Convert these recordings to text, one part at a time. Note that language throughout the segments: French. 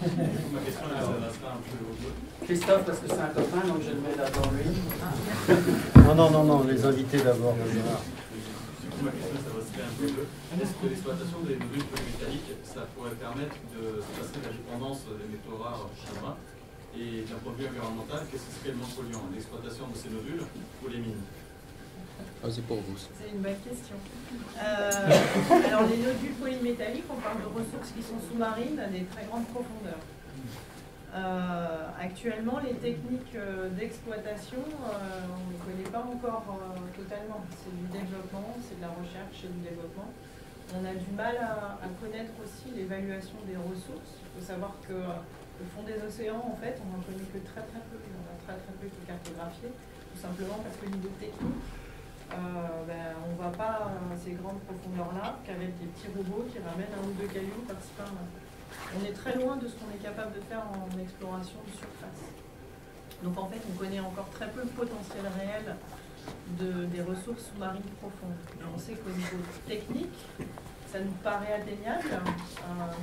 Ma question s'adressera un peu au Christophe, parce que c'est un copain, donc je le mets d'abord lui. Non, les invités d'abord. Ma question s'adresserait un peu au est-ce que l'exploitation des nodules polymétalliques, ça pourrait permettre de se passer de la dépendance des métaux rares chinois? Et d'un point de vue environnemental, qu'est-ce qui serait le moins polluant, l'exploitation de ces nodules ou les mines? C'est pour vous. C'est une bonne question. Alors les nodules polymétalliques, on parle de ressources qui sont sous-marines à des très grandes profondeurs. Actuellement, les techniques d'exploitation, on ne les connaît pas encore totalement. C'est du développement, c'est de la recherche et du développement. On a du mal à connaître aussi l'évaluation des ressources. Il faut savoir que le fond des océans, en fait, on n'en connaît que très peu. On a très peu qui est cartographié, tout simplement parce que niveau technique, on ne va pas à ces grandes profondeurs-là qu'avec des petits robots qui ramènent un ou deux cailloux par-ci par-là. On est très loin de ce qu'on est capable de faire en exploration de surface. Donc en fait, on connaît encore très peu le potentiel réel des ressources sous-marines profondes. On sait qu'au niveau technique, ça nous paraît atteignable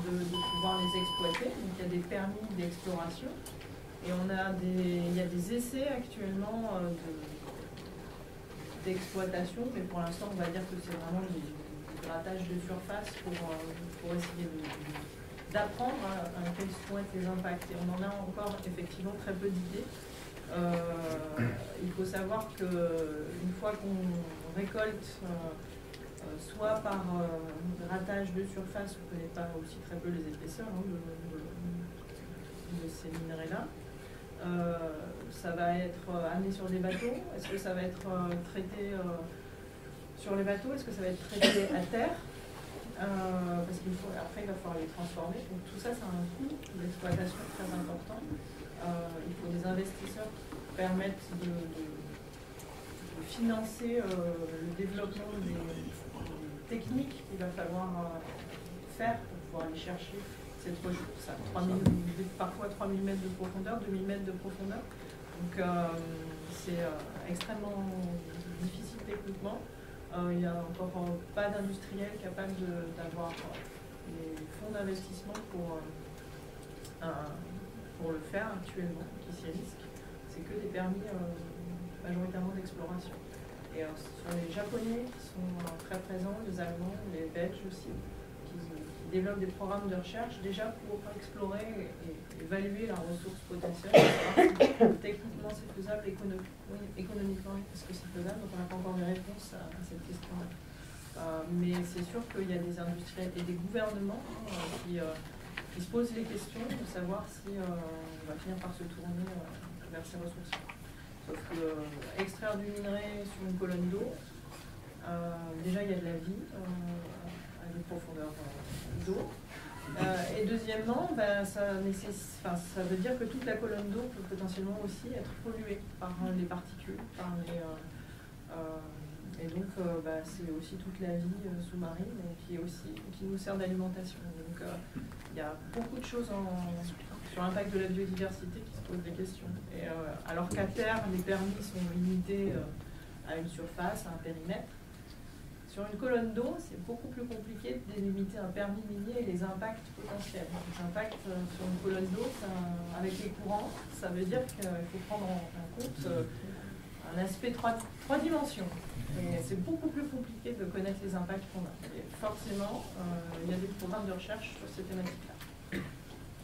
de pouvoir les exploiter. Donc il y a des permis d'exploration et il y a des essais actuellement d'exploitation, mais pour l'instant on va dire que c'est vraiment du grattage de surface pour essayer d'apprendre à quels vont être les impacts. Et on en a encore effectivement très peu d'idées. Il faut savoir qu'une fois qu'on récolte, soit par grattage de surface, on ne connaît pas aussi très peu les épaisseurs de ces minerais-là, ça va être amené sur des bateaux. Est-ce que ça va être traité sur les bateaux? Est-ce que ça va être traité à terre? Parce qu'après, il va falloir les transformer. Donc tout ça, ça a un coût d'exploitation très important. Il faut des investisseurs qui permettent de financer le développement des techniques qu'il va falloir faire pour pouvoir aller chercher cette ressource à parfois 3000 mètres de profondeur, 2000 mètres de profondeur. Donc c'est extrêmement difficile techniquement. Il n'y a encore pas d'industriel capable d'avoir les fonds d'investissement pour le faire actuellement, qui s'y risquent. C'est que des permis majoritairement d'exploration. Et ce sont les Japonais qui sont très présents, les Allemands, les Belges aussi, qui développent des programmes de recherche déjà pour explorer et évaluer la ressource potentielle, savoir si techniquement c'est faisable, économiquement est-ce que c'est faisable. Donc on n'a pas encore de réponse à cette question-là. Mais c'est sûr qu'il y a des industriels et des gouvernements qui se posent les questions de savoir si on va finir par se tourner vers ces ressources. Sauf que extraire du minerai sur une colonne d'eau, déjà il y a de la vie à des profondeurs d'eau. Et deuxièmement, ça veut dire que toute la colonne d'eau peut potentiellement aussi être polluée par les particules, et donc c'est aussi toute la vie sous-marine qui nous sert d'alimentation. Donc il y a beaucoup de choses sur l'impact de la biodiversité qui se posent des questions. Et, alors qu'à terre, les permis sont limités à une surface, à un périmètre. Sur une colonne d'eau, c'est beaucoup plus compliqué de délimiter un permis minier et les impacts potentiels. Les impacts sur une colonne d'eau, avec les courants, ça veut dire qu'il faut prendre en compte un aspect trois dimensions. Et c'est beaucoup plus compliqué de connaître les impacts qu'on a. Et forcément, il y a des programmes de recherche sur ces thématiques-là.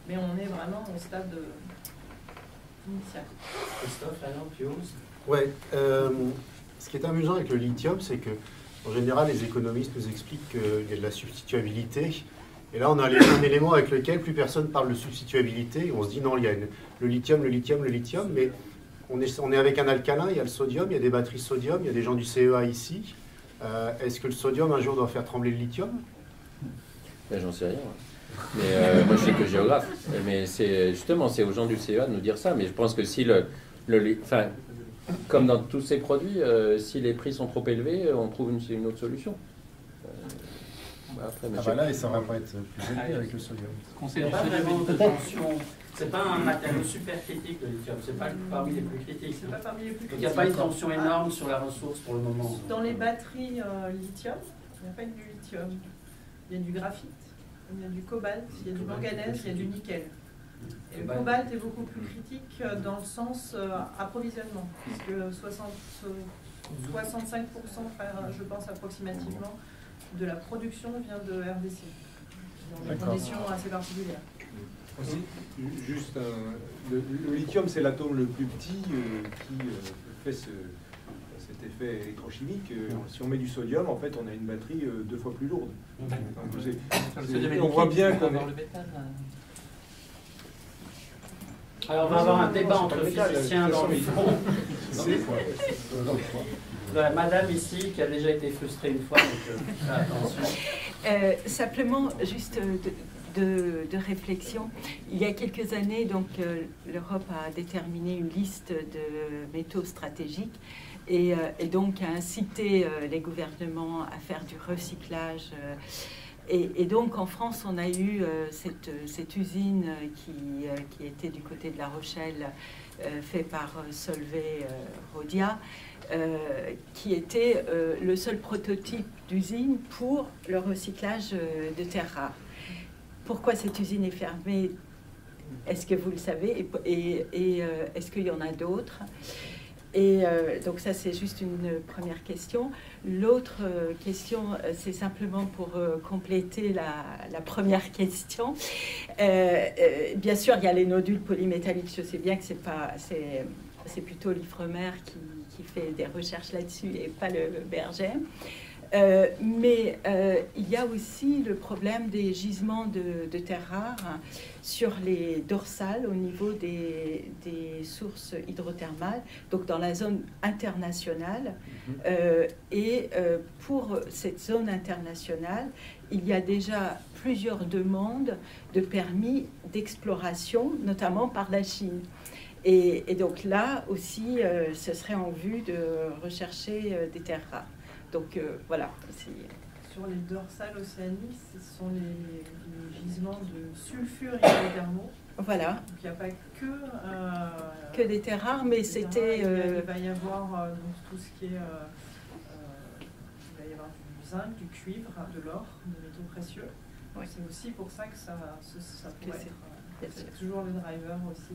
Mais on est vraiment au stade initial. Christophe, alors, tu oses? Ouais. Ce qui est amusant avec le lithium, c'est que en général, les économistes nous expliquent qu'il y a de la substituabilité. Et là, on a un élément avec lequel plus personne parle de substituabilité. On se dit non, il y a le lithium, mais on est avec un alcalin, il y a le sodium, il y a des batteries sodium, il y a des gens du CEA ici. Est-ce que le sodium, un jour, doit faire trembler le lithium? J'en sais rien. Mais moi, je suis que géographe. Mais c'est aux gens du CEA de nous dire ça. Mais je pense que si comme dans tous ces produits, si les prix sont trop élevés, on trouve une autre solution. Après, là, et ça ne va pas être plus élevé avec le sodium. C'est pas vraiment de tension. C'est pas un matériau super critique, le lithium. C'est pas parmi les plus critiques. C'est pas parmi les plus critiques. Donc il n'y a pas une tension énorme sur la ressource pour le moment. Dans les batteries lithium, il n'y a pas que du lithium. Il y a du graphite, il y a du cobalt, il y a du manganèse, il y a du nickel. Et le cobalt est beaucoup plus critique dans le sens approvisionnement, puisque 65%, je pense approximativement, de la production vient de RDC, dans des conditions assez particulières. Aussi, juste, le lithium, c'est l'atome le plus petit qui fait cet effet électrochimique. Si on met du sodium, en fait, on a une batterie 2 fois plus lourde. Donc, on voit bien qu'on est... Alors, on va avoir un débat entre physiciens dans le fond. Madame ici, qui a déjà été frustrée une fois, donc attention. Simplement, juste de réflexion. Il y a quelques années, donc, l'Europe a déterminé une liste de métaux stratégiques et donc a incité les gouvernements à faire du recyclage. Et donc en France, on a eu cette usine qui était du côté de La Rochelle, faite par Solvay Rhodia, qui était le seul prototype d'usine pour le recyclage de terres rares. Pourquoi cette usine est fermée? Est-ce que vous le savez? Et est-ce qu'il y en a d'autres? Et donc ça, c'est juste une première question. L'autre question, c'est simplement pour compléter la première question. Bien sûr, il y a les nodules polymétalliques. Je sais bien que c'est plutôt l'Ifremer qui fait des recherches là-dessus et pas le BRGM. Mais il y a aussi le problème des gisements de terres rares sur les dorsales au niveau des sources hydrothermales, donc dans la zone internationale. Pour cette zone internationale, il y a déjà plusieurs demandes de permis d'exploration, notamment par la Chine. Et donc là aussi, ce serait en vue de rechercher des terres rares. Donc voilà. Sur les dorsales océaniques, ce sont les gisements de sulfure hydrothermaux. Voilà. Donc il n'y a pas que des terres rares, mais c'était... Il va y avoir donc, tout ce qui est... il va y avoir du zinc, du cuivre, de l'or, des métaux précieux. Oui. C'est aussi pour ça que ça pourrait être... C'est toujours le driver aussi.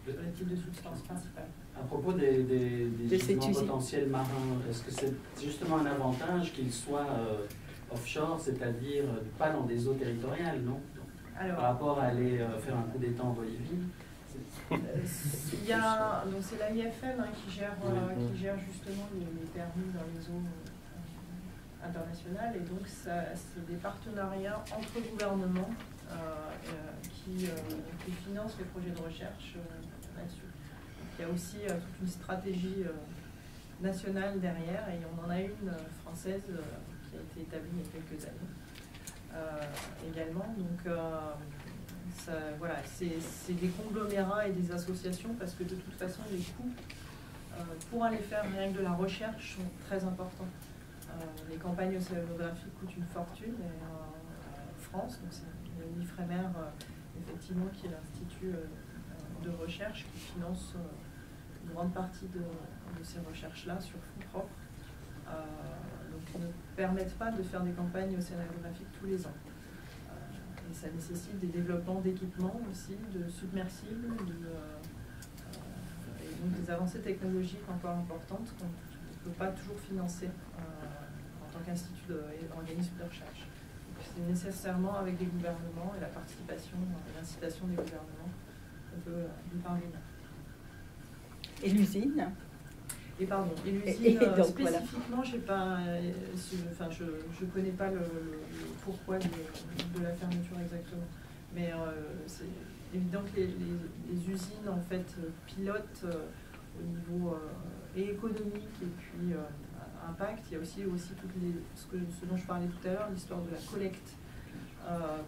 Le type de substance principale. À propos des gisements potentiels marins, est-ce que c'est justement un avantage qu'ils soient offshore, c'est-à-dire pas dans des eaux territoriales, non? Alors, par rapport à aller faire un coup d'État en Bolivie? Il y a, donc c'est l'AIFM qui gère justement les permis dans les eaux internationales, et donc c'est des partenariats entre gouvernements qui financent les projets de recherche là-dessus. Il y a aussi toute une stratégie nationale derrière, et on en a une française qui a été établie il y a quelques années également. Donc voilà, c'est des conglomérats et des associations, parce que de toute façon les coûts pour aller faire rien que de la recherche sont très importants. Les campagnes océanographiques coûtent une fortune, et en France, donc c'est l'Ifremer effectivement qui est l'institut de recherche qui finance une grande partie de ces recherches-là sur fonds propres, donc qui ne permettent pas de faire des campagnes océanographiques tous les ans. Et ça nécessite des développements d'équipements aussi, de submersibles, et donc des avancées technologiques encore importantes qu'on ne peut pas toujours financer en tant qu'institut d'organisme de recherche. C'est nécessairement avec des gouvernements et la participation et l'incitation des gouvernements qu'on peut y parvenir. Et l'usine? Et pardon, et l'usine spécifiquement, j'ai pas, je connais pas le pourquoi de la fermeture exactement. Mais c'est évident que les usines en fait pilotent au niveau et économique et puis impact. Il y a aussi ce dont je parlais tout à l'heure, l'histoire de la collecte.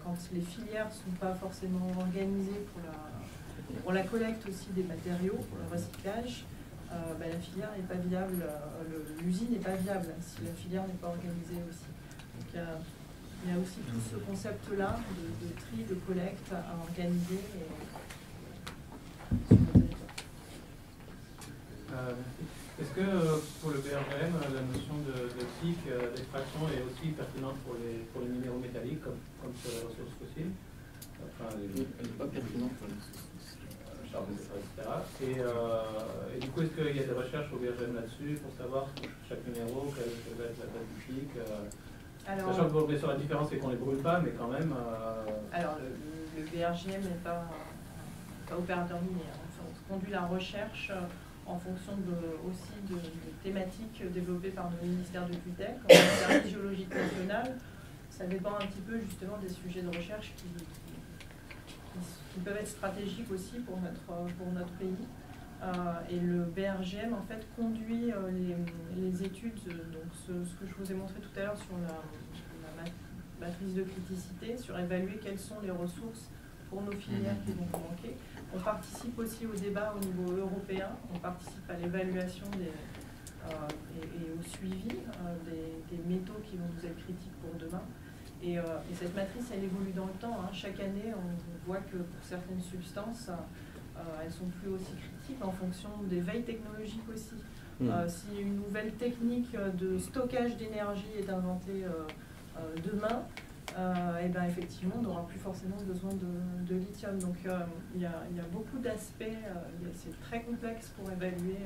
Quand les filières ne sont pas forcément organisées pour la collecte aussi des matériaux, pour le recyclage, la filière n'est pas viable, l'usine n'est pas viable si la filière n'est pas organisée aussi. Donc il y a aussi tout ce concept-là de tri, de collecte à organiser sur le territoire. Est-ce que pour le BRGM, la notion de cycle d'extraction est aussi pertinente pour les minéraux métalliques comme sur les ressources fossiles? enfin, pas pertinent pour etc. Et du coup, est-ce qu'il y a des recherches au BRGM là-dessus pour savoir chaque numéro, quelle va être la date du pic sachant que bien sûr la différence c'est qu'on ne les brûle pas, mais quand même. Alors le BRGM n'est pas opérateur minier. Enfin, on conduit la recherche en fonction aussi de thématiques développées par le ministère de tutelle, comme le service géologique national. Ça dépend un petit peu justement des sujets de recherche qui peuvent être stratégiques aussi pour notre pays. Et le BRGM en fait conduit les études, donc ce que je vous ai montré tout à l'heure sur la matrice de criticité, sur évaluer quelles sont les ressources pour nos filières qui vont manquer. On participe aussi au débat au niveau européen, on participe à l'évaluation et au suivi des métaux qui vont nous être critiques pour demain. Et cette matrice, elle évolue dans le temps. Hein. Chaque année, on voit que pour certaines substances, elles sont plus aussi critiques en fonction des veilles technologiques aussi. Si une nouvelle technique de stockage d'énergie est inventée demain, et ben effectivement, on n'aura plus forcément besoin de lithium. Donc il y a beaucoup d'aspects, c'est très complexe pour évaluer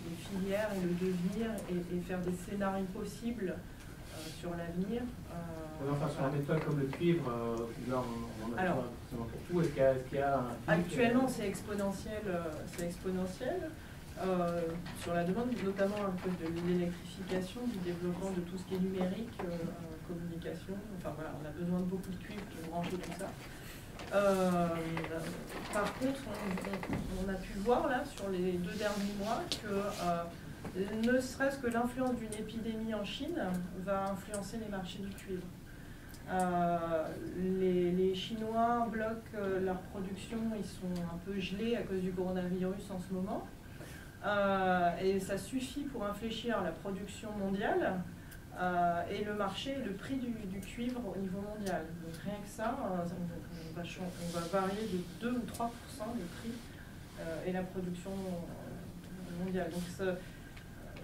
les filières et le devenir et faire des scénarios possibles sur l'avenir. Enfin, sur un métal comme le cuivre, là on a besoin pour tout. Est-ce qu'il y a un actuellement, c'est exponentiel. Sur la demande, notamment à cause de l'électrification, du développement de tout ce qui est numérique, communication. Enfin voilà, on a besoin de beaucoup de cuivre pour brancher tout ça. Par contre, on a pu voir là sur les 2 derniers mois que ne serait-ce que l'influence d'une épidémie en Chine va influencer les marchés du cuivre. Les Chinois bloquent leur production, ils sont un peu gelés à cause du coronavirus en ce moment. Et ça suffit pour infléchir la production mondiale et le marché, le prix du cuivre au niveau mondial. Donc rien que ça, on va varier de 2 ou 3% le prix et la production mondiale. Donc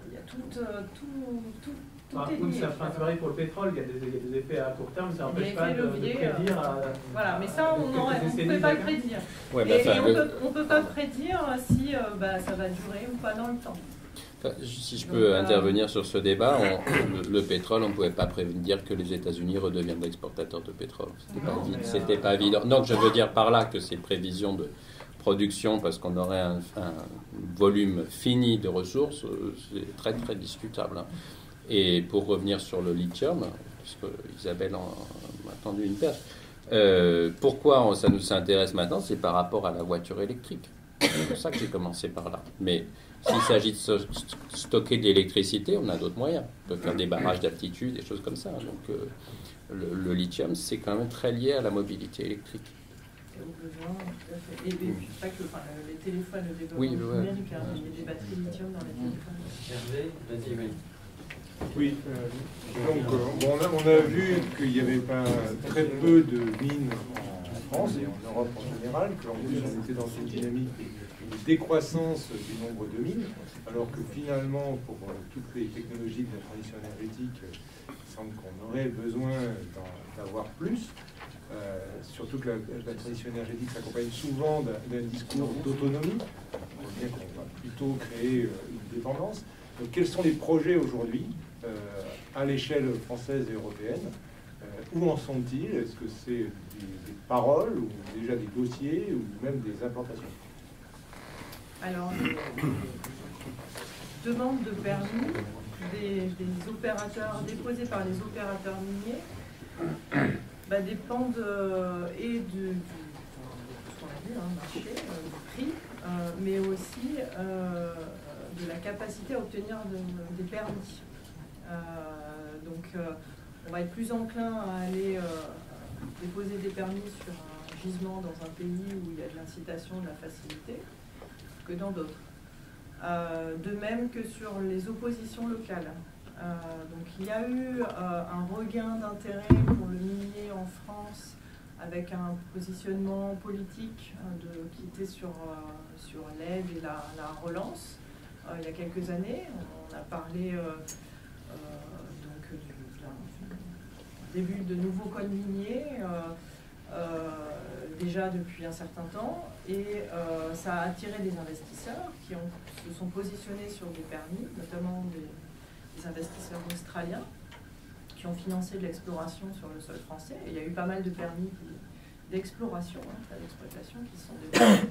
il y a tout est lié. C'est pareil pour le pétrole, il y a des effets à court terme, ça n'empêche pas de prédire. Voilà, mais ça, on ne peut pas le prédire. Ouais, et on ne peut pas prédire si ça va durer ou pas dans le temps. Si je peux intervenir sur ce débat, le pétrole, on ne pouvait pas prédire que les États-Unis redeviendraient exportateurs de pétrole. C'était pas évident. Donc je veux dire par là que ces prévisions de production, parce qu'on aurait un volume fini de ressources, c'est très très discutable. Et pour revenir sur le lithium, puisque Isabelle m'a tendu une perche, pourquoi ça nous intéresse maintenant, c'est par rapport à la voiture électrique. C'est pour ça que j'ai commencé par là. Mais s'il s'agit de stocker de l'électricité, on a d'autres moyens. On peut faire des barrages d'altitude, des choses comme ça. Donc le lithium, c'est quand même très lié à la mobilité électrique. Et puis pas que les téléphones, le développement numérique, il y a des batteries lithium dans les téléphones. Hervé, vas-y, oui. Oui, donc on a vu qu'il n'y avait pas très peu de mines en France et en Europe en général, qu'en plus on était dans une dynamique de décroissance du nombre de mines, alors que finalement, pour toutes les technologies de la transition énergétique, il semble qu'on aurait besoin d'avoir plus. Surtout que la transition énergétique s'accompagne souvent d'un discours d'autonomie. On voit bien qu'on va plutôt créer une dépendance. Donc, quels sont les projets aujourd'hui à l'échelle française et européenne? Où en sont-ils? Est-ce que c'est des paroles ou déjà des dossiers ou même des implantations? Alors, demande de permis des opérateurs déposés par les opérateurs miniers dépendent et de ce qu'on a vu, marché, du prix, mais aussi de la capacité à obtenir des permis. Donc on va être plus enclin à aller déposer des permis sur un gisement dans un pays où il y a de l'incitation, de la facilité, que dans d'autres. De même que sur les oppositions locales. Donc il y a eu un regain d'intérêt pour le minier en France avec un positionnement politique qui était sur l'aide et la relance il y a quelques années. On a parlé début de nouveaux codes miniers, déjà depuis un certain temps, et ça a attiré des investisseurs qui se sont positionnés sur des permis, notamment des investisseurs australiens, qui ont financé de l'exploration sur le sol français. Et il y a eu pas mal de permis d'exploration, pas d'exploitation, qui sont développés.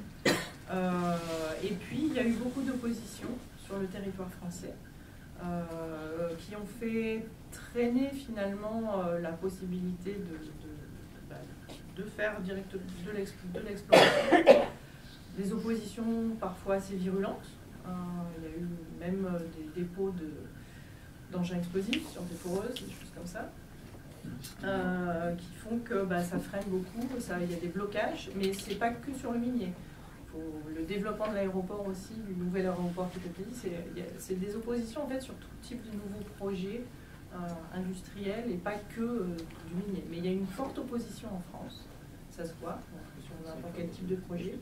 Et puis, il y a eu beaucoup d'opposition sur le territoire français, qui ont fait traîner finalement la possibilité de faire de l'exploration. Des oppositions parfois assez virulentes. Il y a eu même des dépôts d'engins explosifs sur des foreuses, des choses comme ça, qui font que ça freine beaucoup, il y a des blocages, mais c'est pas que sur le minier. Le développement de l'aéroport aussi, du nouvel aéroport qui était dit, c'est des oppositions en fait sur tout type de nouveaux projets industriels et pas que du minier. Mais il y a une forte opposition en France, ça se voit, sur n'importe quel type de projet.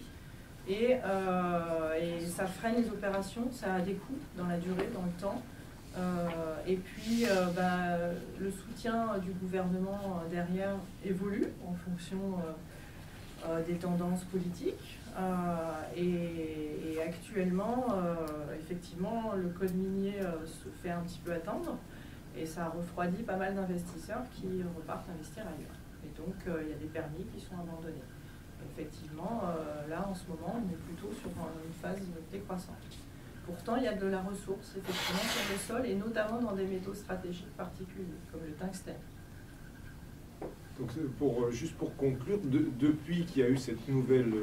Et ça freine les opérations, ça a des coûts dans la durée, dans le temps. Et puis le soutien du gouvernement derrière évolue en fonction des tendances politiques. Et actuellement, effectivement, le code minier se fait un petit peu attendre et ça refroidit pas mal d'investisseurs qui repartent investir ailleurs. Et donc, il y a des permis qui sont abandonnés. Effectivement, là, en ce moment, on est plutôt sur une phase décroissante. Pourtant, il y a de la ressource, effectivement, sur le sol, et notamment dans des métaux stratégiques particuliers, comme le tungstène. Donc, juste pour conclure, depuis qu'il y a eu cette nouvelle,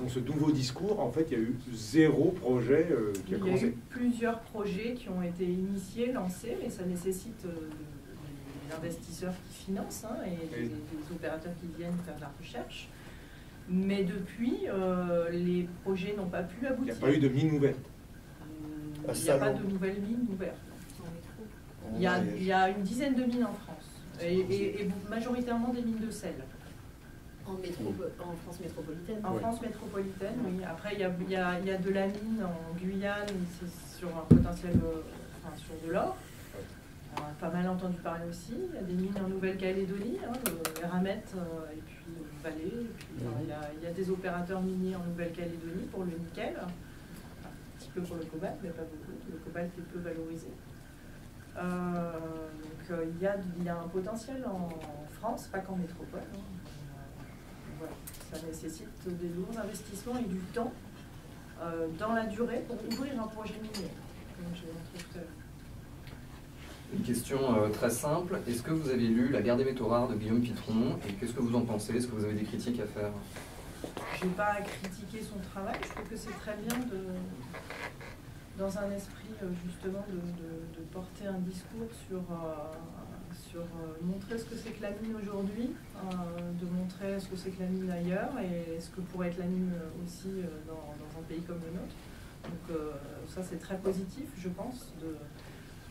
ce nouveau discours, en fait, il y a eu 0 projet qui a commencé. Il y a eu plusieurs projets qui ont été initiés, lancés, mais ça nécessite des investisseurs qui financent et des opérateurs qui viennent faire de la recherche. Mais depuis, les projets n'ont pas pu aboutir. Il n'y a pas eu de mine ouverte. Il n'y a pas de nouvelles mines ouvertes. Il y a une dizaine de mines en France, et majoritairement des mines de sel. En France métropolitaine. En France métropolitaine, oui. Après, il y a de la mine en Guyane, c'est sur un potentiel, sur de l'or. On a pas mal entendu parler aussi. Il y a des mines en Nouvelle-Calédonie, le Eramet et puis le Valais. Et puis, il y a des opérateurs miniers en Nouvelle-Calédonie pour le nickel. Un petit peu pour le cobalt, mais pas beaucoup. Le cobalt est peu valorisé. Donc il y a un potentiel en France, pas qu'en métropole. Voilà. Ça nécessite des lourds investissements et du temps dans la durée pour ouvrir un projet minier, comme je l'ai montré tout à l'heure. Une question très simple. Est-ce que vous avez lu La guerre des métaux rares de Guillaume Pitron et qu'est-ce que vous en pensez? Est-ce que vous avez des critiques à faire? Je n'ai pas à critiquer son travail. Je trouve que c'est très bien dans un esprit justement de porter un discours sur montrer ce que c'est que la mine aujourd'hui, de montrer ce que c'est que la mine ailleurs et ce que pourrait être la mine aussi dans un pays comme le nôtre. Donc ça c'est très positif, je pense,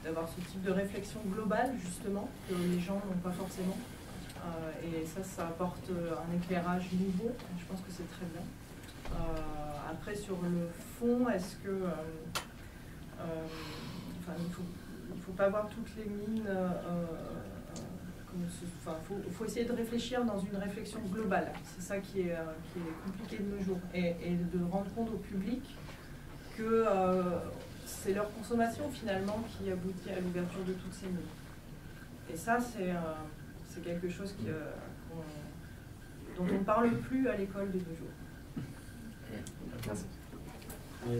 d'avoir ce type de réflexion globale justement que les gens n'ont pas forcément. Et ça apporte un éclairage nouveau. Je pense que c'est très bien. Après sur le fond, est-ce que il faut pas voir toutes les mines. Il faut essayer de réfléchir dans une réflexion globale. C'est ça qui est compliqué de nos jours. Et de rendre compte au public que c'est leur consommation finalement qui aboutit à l'ouverture de toutes ces mines. Et ça, c'est quelque chose dont on ne parle plus à l'école de nos jours. Merci. La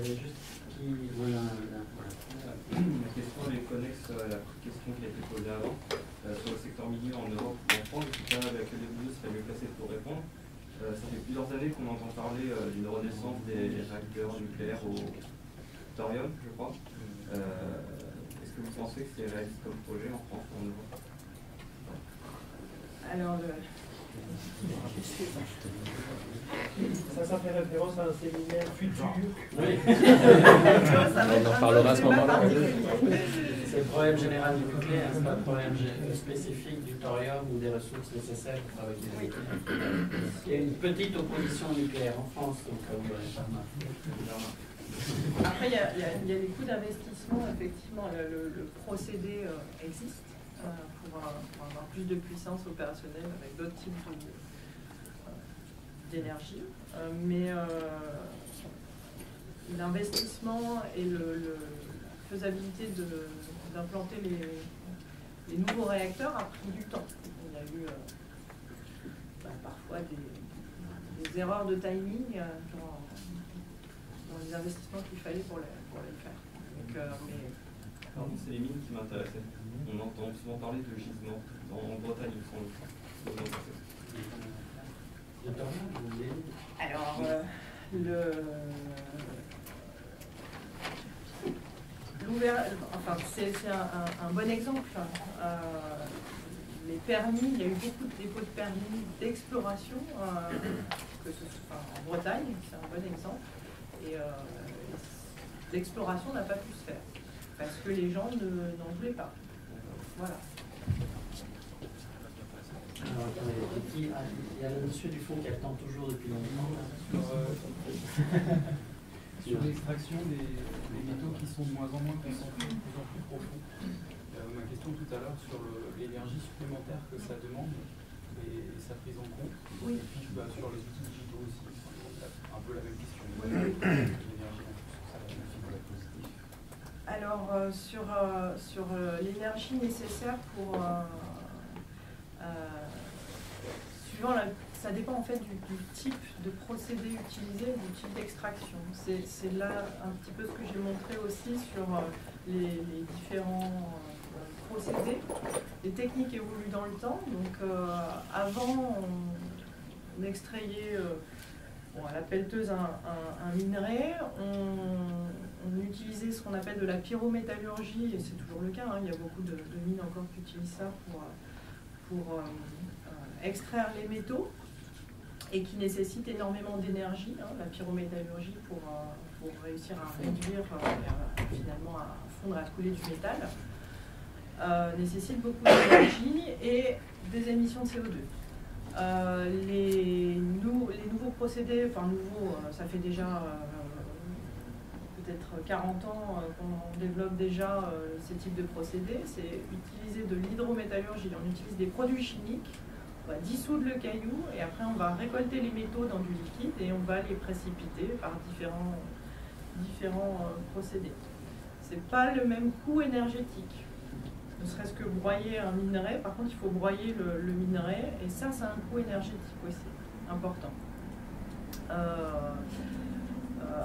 question elle est connexe à la question qui a été posée avant sur le secteur minier en Europe ou en France. En tout cas, laquelle des deux serait mieux placée pour répondre. Ça fait plusieurs années qu'on entend parler d'une renaissance des réacteurs nucléaires au thorium, je crois. Est-ce que vous pensez que c'est réaliste comme projet en France ou en Europe? Alors, ça fait référence à un séminaire futur. Oui. On en parlera à ce moment-là. C'est le problème général du nucléaire, c'est pas le problème spécifique du thorium ou des ressources nécessaires pour fabriquer des nucléaires. Il y a une petite opposition nucléaire en France, donc vous n'aurez pas remarqué. Après, il y a les coûts d'investissement, effectivement, le procédé existe. pour avoir plus de puissance opérationnelle avec d'autres types d'énergie. Mais l'investissement et la faisabilité d'implanter les nouveaux réacteurs a pris du temps. Il y a eu parfois des erreurs de timing dans les investissements qu'il fallait pour les faire. Donc, c'est les mines qui m'intéressaient. On entend souvent parler de gisements en Bretagne, il me semble. Alors, c'est un bon exemple. Les permis, il y a eu beaucoup de dépôts de permis d'exploration, que ce soit en Bretagne, c'est un bon exemple. Et l'exploration n'a pas pu se faire parce que les gens n'en voulaient pas. Voilà. Alors, il y a le monsieur du fond qui attend toujours depuis longtemps. Sur l'extraction des métaux qui sont de moins en moins concentrés, de plus en plus profonds. Ma question tout à l'heure sur l'énergie supplémentaire que ça demande et sa prise en compte. Oui. Et puis sur les outils digitaux aussi, un peu la même question. L'énergie en plus, ça va être positif. Alors, sur l'énergie nécessaire pour... suivant ça dépend en fait du type de procédé utilisé, du type d'extraction. C'est là un petit peu ce que j'ai montré aussi sur les différents procédés. Les techniques évoluent dans le temps. Donc avant, on extrayait à la pelleteuse un minerai, on utilisait ce qu'on appelle de la pyrométallurgie, et c'est toujours le cas, hein, il y a beaucoup de mines encore qui utilisent ça pour extraire les métaux, et qui nécessite énormément d'énergie, hein, la pyrométallurgie, pour réussir à réduire, finalement à fondre, à couler du métal, nécessite beaucoup d'énergie et des émissions de CO2. Les nouveaux procédés, enfin nouveaux, ça fait déjà peut-être 40 ans qu'on développe déjà ces types de procédés, c'est utiliser de l'hydrométallurgie. On utilise des produits chimiques, on va dissoudre le caillou et après on va récolter les métaux dans du liquide et on va les précipiter par différents procédés. C'est pas le même coût énergétique. Ne serait-ce que broyer un minerai, par contre il faut broyer le minerai et ça c'est un coût énergétique aussi important.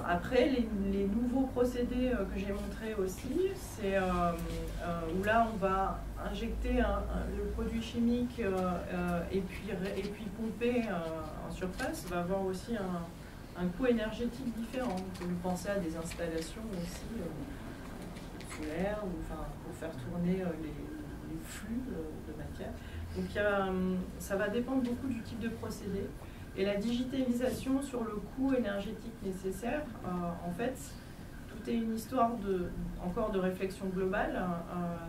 Après, les nouveaux procédés que j'ai montrés aussi, c'est où là on va injecter le produit chimique et puis pomper en surface, va avoir aussi un coût énergétique différent. Vous pensez à des installations aussi solaires pour faire tourner les flux de matière. Donc ça va dépendre beaucoup du type de procédé. Et la digitalisation sur le coût énergétique nécessaire, en fait, tout est une histoire encore de réflexion globale.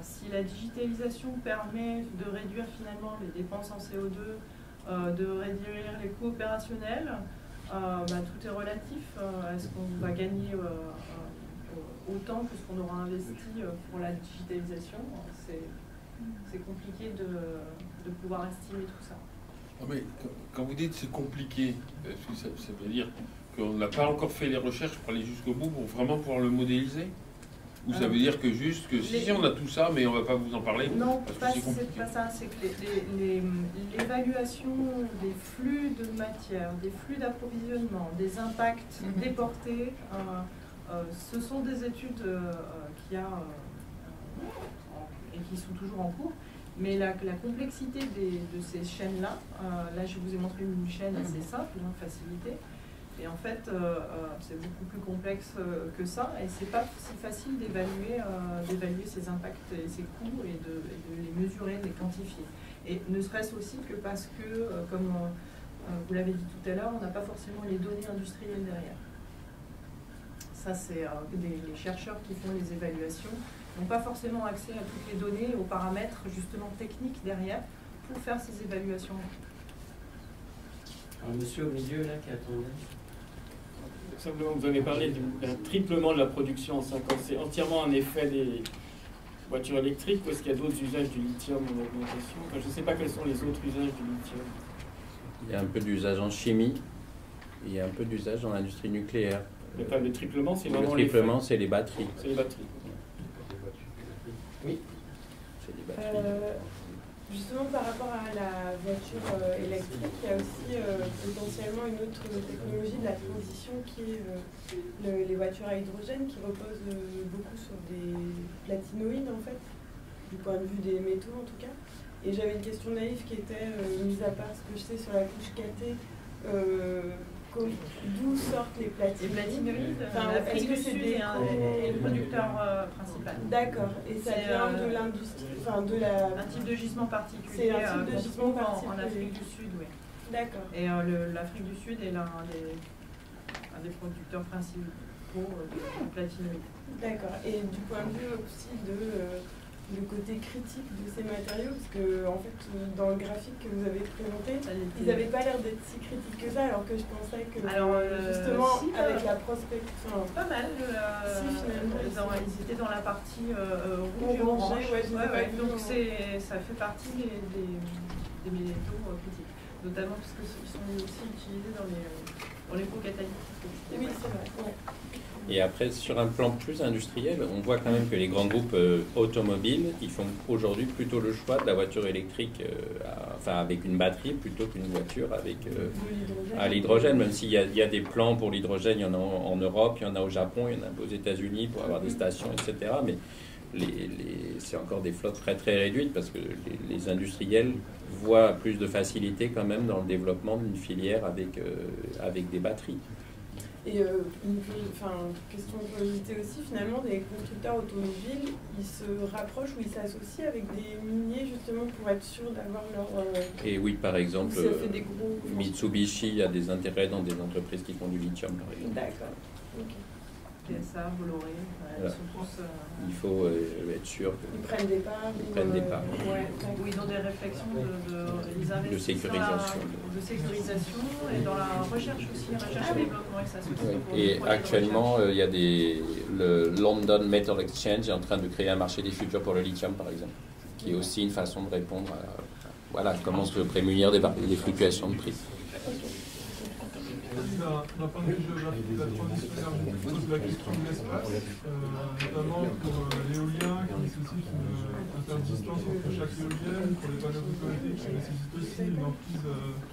Si la digitalisation permet de réduire finalement les dépenses en CO2, de réduire les coûts opérationnels, tout est relatif. Est-ce qu'on va gagner autant que ce qu'on aura investi pour la digitalisation? C'est compliqué de pouvoir estimer tout ça. Non mais quand vous dites c'est compliqué, est-ce que ça veut dire qu'on n'a pas encore fait les recherches pour aller jusqu'au bout pour vraiment pouvoir le modéliser? Ou ça veut dire que juste que si on a tout ça, mais on ne va pas vous en parler? Non, c'est pas ça. C'est que l'évaluation des flux de matière, des flux d'approvisionnement, des impacts déportés, ce sont des études qu'il y a et qui sont toujours en cours. Mais la complexité de ces chaînes-là, là je vous ai montré une chaîne assez simple, facilitée, et en fait c'est beaucoup plus complexe que ça, et c'est pas si facile d'évaluer ces impacts et ces coûts et de les mesurer, de les quantifier. Et ne serait-ce aussi que parce que, comme vous l'avez dit tout à l'heure, on n'a pas forcément les données industrielles derrière. Ça c'est les chercheurs qui font les évaluations n'ont pas forcément accès à toutes les données, aux paramètres justement techniques derrière pour faire ces évaluations. Un monsieur au milieu là qui attendait. Simplement, vous avez parlé d'un triplement de la production en 5 ans. C'est entièrement un effet voiture électrique ou est-ce qu'il y a d'autres usages du lithium en augmentation? Enfin, je ne sais pas quels sont les autres usages du lithium. Il y a un peu d'usage en chimie, il y a un peu d'usage dans l'industrie nucléaire. Le triplement, c'est vraiment le triplement, c'est les batteries. C'est les batteries. Oui. C'est les batteries. Justement, par rapport à la voiture électrique, il y a aussi potentiellement une autre technologie de la transition qui est les voitures à hydrogène qui reposent beaucoup sur des platinoïdes, en fait, du point de vue des métaux en tout cas. Et j'avais une question naïve qui était, mise à part ce que je sais sur la couche KT, d'où sortent les platinoïdes? Les platinoïdes, est-ce que c'est est le producteur principal. D'accord. Et ça vient de l'industrie, enfin de la... Un type de gisement particulier. C'est un type de gisement particulier. En Afrique du Sud, oui. D'accord. Et l'Afrique du Sud est un des producteurs principaux de platinoïdes. D'accord. Et du point de vue aussi le côté critique de ces matériaux, parce que en fait dans le graphique que vous avez présenté, ils n'avaient pas l'air d'être si critiques que ça, alors que je pensais que justement si, avec la prospection, pas mal. Si, finalement, ils étaient dans la partie rouge et orange. Donc ça fait partie des métaux critiques, notamment parce qu'ils sont aussi utilisés dans les pots catalytiques. Oui, c'est vrai. Ouais. Et après, sur un plan plus industriel, on voit quand même que les grands groupes automobiles, ils font aujourd'hui plutôt le choix de la voiture électrique, avec une batterie, plutôt qu'une voiture avec à l'hydrogène. Même s'il y a des plans pour l'hydrogène, il y en a en Europe, il y en a au Japon, il y en a aux États-Unis pour avoir des stations, etc. Mais c'est encore des flottes très très réduites parce que les industriels voient plus de facilité quand même dans le développement d'une filière avec des batteries. Et une question de curiosité aussi, finalement, des constructeurs automobiles, ils se rapprochent ou ils s'associent avec des miniers justement pour être sûrs d'avoir leur... Et oui, par exemple, gros... Mitsubishi a des intérêts dans des entreprises qui font du lithium, par exemple. D'accord. Ok. PSA, Bolloré, voilà. Il faut être sûr qu'ils prennent des parts. Où ils ont des réflexions de sécurisation. De sécurisation et dans la recherche aussi, recherche et développement et s'associer. Et actuellement, il y a le London Metal Exchange est en train de créer un marché des futurs pour le lithium, par exemple, qui est aussi une façon de répondre à comment se prémunir des fluctuations de prix. D'un point de vue géographique, la transition énergétique pose la question de l'espace, notamment pour l'éolien qui nécessite une certaine distance entre chaque éolienne, pour les panneaux photovoltaïques qui nécessitent aussi une emprise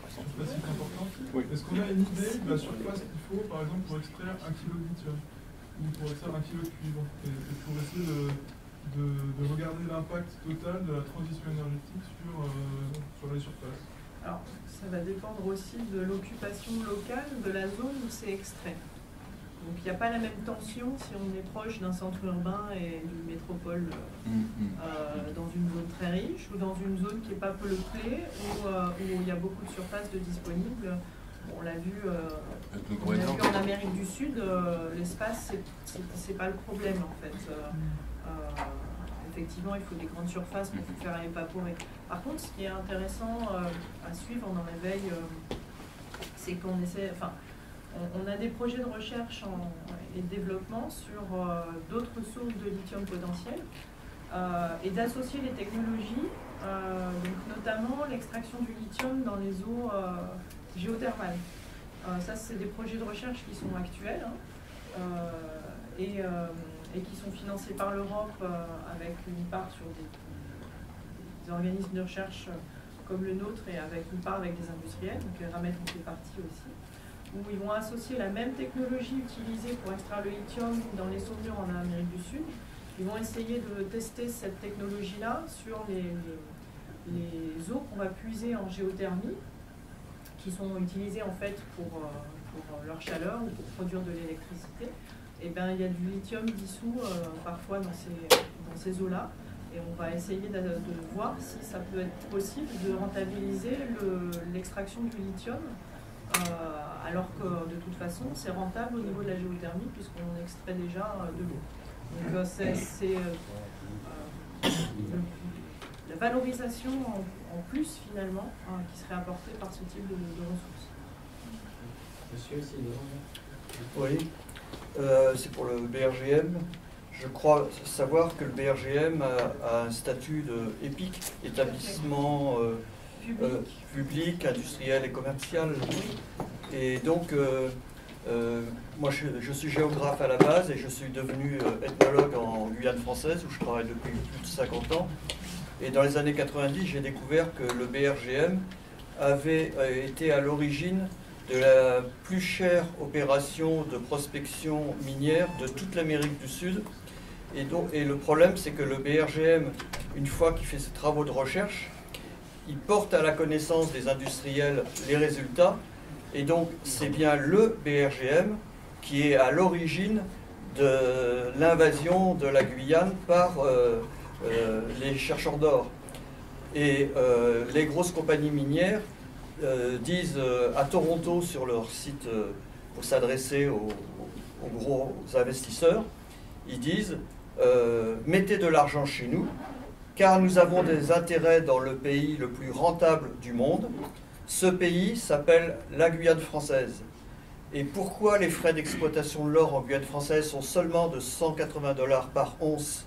surfacique importante. Est-ce qu'on a une idée de la surface qu'il faut, par exemple, pour extraire 1 kg de lithium ou pour extraire 1 kg de cuivre, et pour essayer de regarder l'impact total de la transition énergétique sur les surfaces? Alors, ça va dépendre aussi de l'occupation locale de la zone où c'est extrait. Donc, il n'y a pas la même tension si on est proche d'un centre urbain et d'une métropole dans une zone très riche ou dans une zone qui n'est pas peuplée où il y a beaucoup de surfaces de disponibles. On l'a vu en Amérique du Sud, l'espace, c'est pas le problème en fait. Effectivement, il faut des grandes surfaces pour faire évaporer. Par contre, ce qui est intéressant à suivre dans l'éveil, c'est qu'on essaie, on a des projets de recherche et de développement sur d'autres sources de lithium potentielles et d'associer les technologies, donc notamment l'extraction du lithium dans les eaux géothermales. Ça, c'est des projets de recherche qui sont actuels et qui sont financés par l'Europe avec une part sur des organismes de recherche comme le nôtre et avec une part avec des industriels, donc Eramet en fait partie aussi, où ils vont associer la même technologie utilisée pour extraire le lithium dans les saumures en Amérique du Sud. Ils vont essayer de tester cette technologie-là sur les eaux qu'on va puiser en géothermie, qui sont utilisées en fait pour leur chaleur ou pour produire de l'électricité. Et bien, il y a du lithium dissous parfois dans ces eaux-là. Et on va essayer de voir si ça peut être possible de rentabiliser l'extraction du lithium, alors que de toute façon, c'est rentable au niveau de la géothermie, puisqu'on extrait déjà de l'eau. Donc, c'est la valorisation en plus, finalement, qui serait apportée par ce type de ressources. Monsieur, c'est oui. C'est pour le BRGM. je crois savoir que le BRGM a un statut EPIC, établissement public, industriel et commercial. Et donc, moi je suis géographe à la base et je suis devenu ethnologue en Guyane française où je travaille depuis plus de 50 ans. Et dans les années 90, j'ai découvert que le BRGM avait été à l'origine de la plus chère opération de prospection minière de toute l'Amérique du Sud. Et le problème, c'est que le BRGM, une fois qu'il fait ses travaux de recherche, il porte à la connaissance des industriels les résultats. Et donc, c'est bien le BRGM qui est à l'origine de l'invasion de la Guyane par les chercheurs d'or. Et les grosses compagnies minières disent à Toronto sur leur site pour s'adresser aux gros investisseurs, ils disent mettez de l'argent chez nous car nous avons des intérêts dans le pays le plus rentable du monde. Ce pays s'appelle la Guyane française. Et pourquoi les frais d'exploitation de l'or en Guyane française sont seulement de 180 $ par once,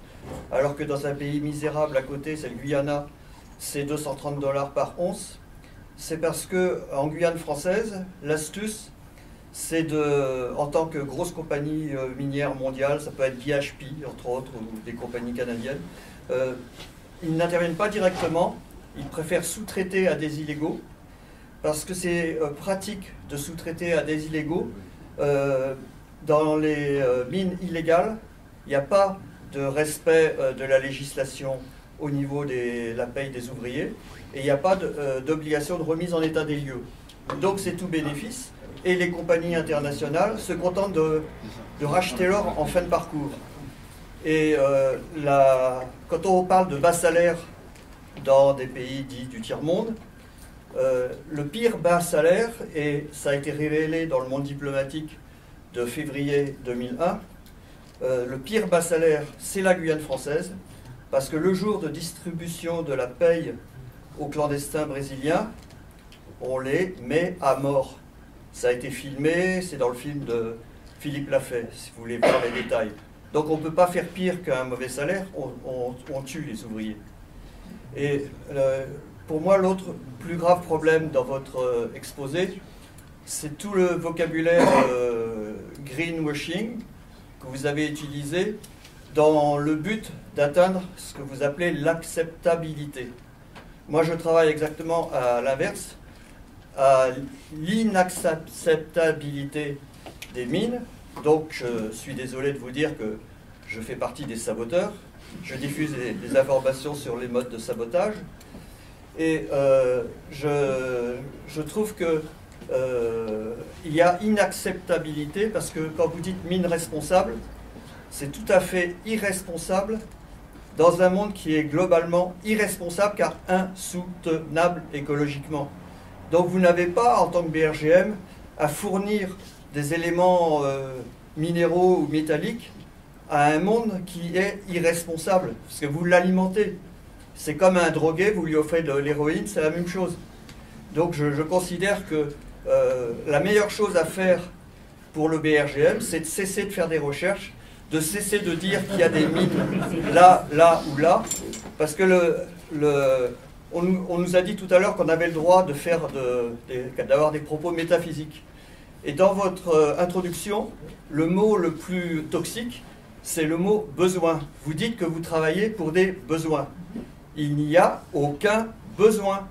alors que dans un pays misérable à côté, c'est le Guyana, c'est 230 $ par once? C'est parce qu'en Guyane française, l'astuce, c'est en tant que grosse compagnie minière mondiale, ça peut être BHP, entre autres, ou des compagnies canadiennes, ils n'interviennent pas directement, ils préfèrent sous-traiter à des illégaux, parce que c'est pratique de sous-traiter à des illégaux. Dans les mines illégales, il n'y a pas de respect de la législation au niveau de la paye des ouvriers, et il n'y a pas d'obligation de remise en état des lieux. Donc c'est tout bénéfice, et les compagnies internationales se contentent de racheter l'or en fin de parcours. Et quand on parle de bas salaire dans des pays dits du tiers-monde, le pire bas salaire, et ça a été révélé dans le Monde diplomatique de février 2001, le pire bas salaire, c'est la Guyane française, parce que le jour de distribution de la paye aux clandestins brésiliens, on les met à mort. Ça a été filmé, c'est dans le film de Philippe Lafay, si vous voulez voir les détails. Donc on ne peut pas faire pire qu'un mauvais salaire, on tue les ouvriers. Et pour moi, l'autre plus grave problème dans votre exposé, c'est tout le vocabulaire greenwashing que vous avez utilisé dans le but d'atteindre ce que vous appelez l'acceptabilité. Moi, je travaille exactement à l'inverse, à l'inacceptabilité des mines. Donc, je suis désolé de vous dire que je fais partie des saboteurs. Je diffuse des informations sur les modes de sabotage. Et je trouve que il y a inacceptabilité parce que quand vous dites mine responsable, c'est tout à fait irresponsable dans un monde qui est globalement irresponsable car insoutenable écologiquement. Donc vous n'avez pas, en tant que BRGM, à fournir des éléments minéraux ou métalliques à un monde qui est irresponsable, parce que vous l'alimentez. C'est comme un drogué, vous lui offrez de l'héroïne, c'est la même chose. Donc je considère que la meilleure chose à faire pour le BRGM, c'est de cesser de faire des recherches, de cesser de dire qu'il y a des mines là, là ou là, parce que on nous a dit tout à l'heure qu'on avait le droit de d'avoir des propos métaphysiques. Et dans votre introduction, le mot le plus toxique, c'est le mot « besoin ». Vous dites que vous travaillez pour des besoins. Il n'y a aucun besoin.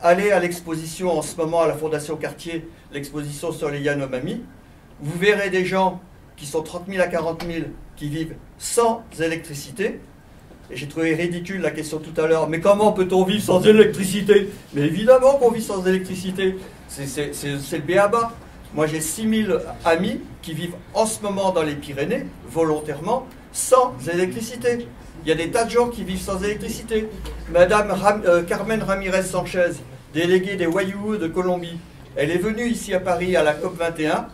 Allez à l'exposition en ce moment à la Fondation Cartier, l'exposition sur les Yanomami. Vous verrez des gens qui sont 30 000 à 40 000 qui vivent sans électricité. Et j'ai trouvé ridicule la question tout à l'heure, mais comment peut-on vivre sans électricité? Mais évidemment qu'on vit sans électricité. C'est le b.a.-ba. Moi j'ai 6000 amis qui vivent en ce moment dans les Pyrénées, volontairement, sans électricité. Il y a des tas de gens qui vivent sans électricité. Madame Carmen Ramirez Sanchez, déléguée des Wayuu de Colombie, elle est venue ici à Paris à la COP21.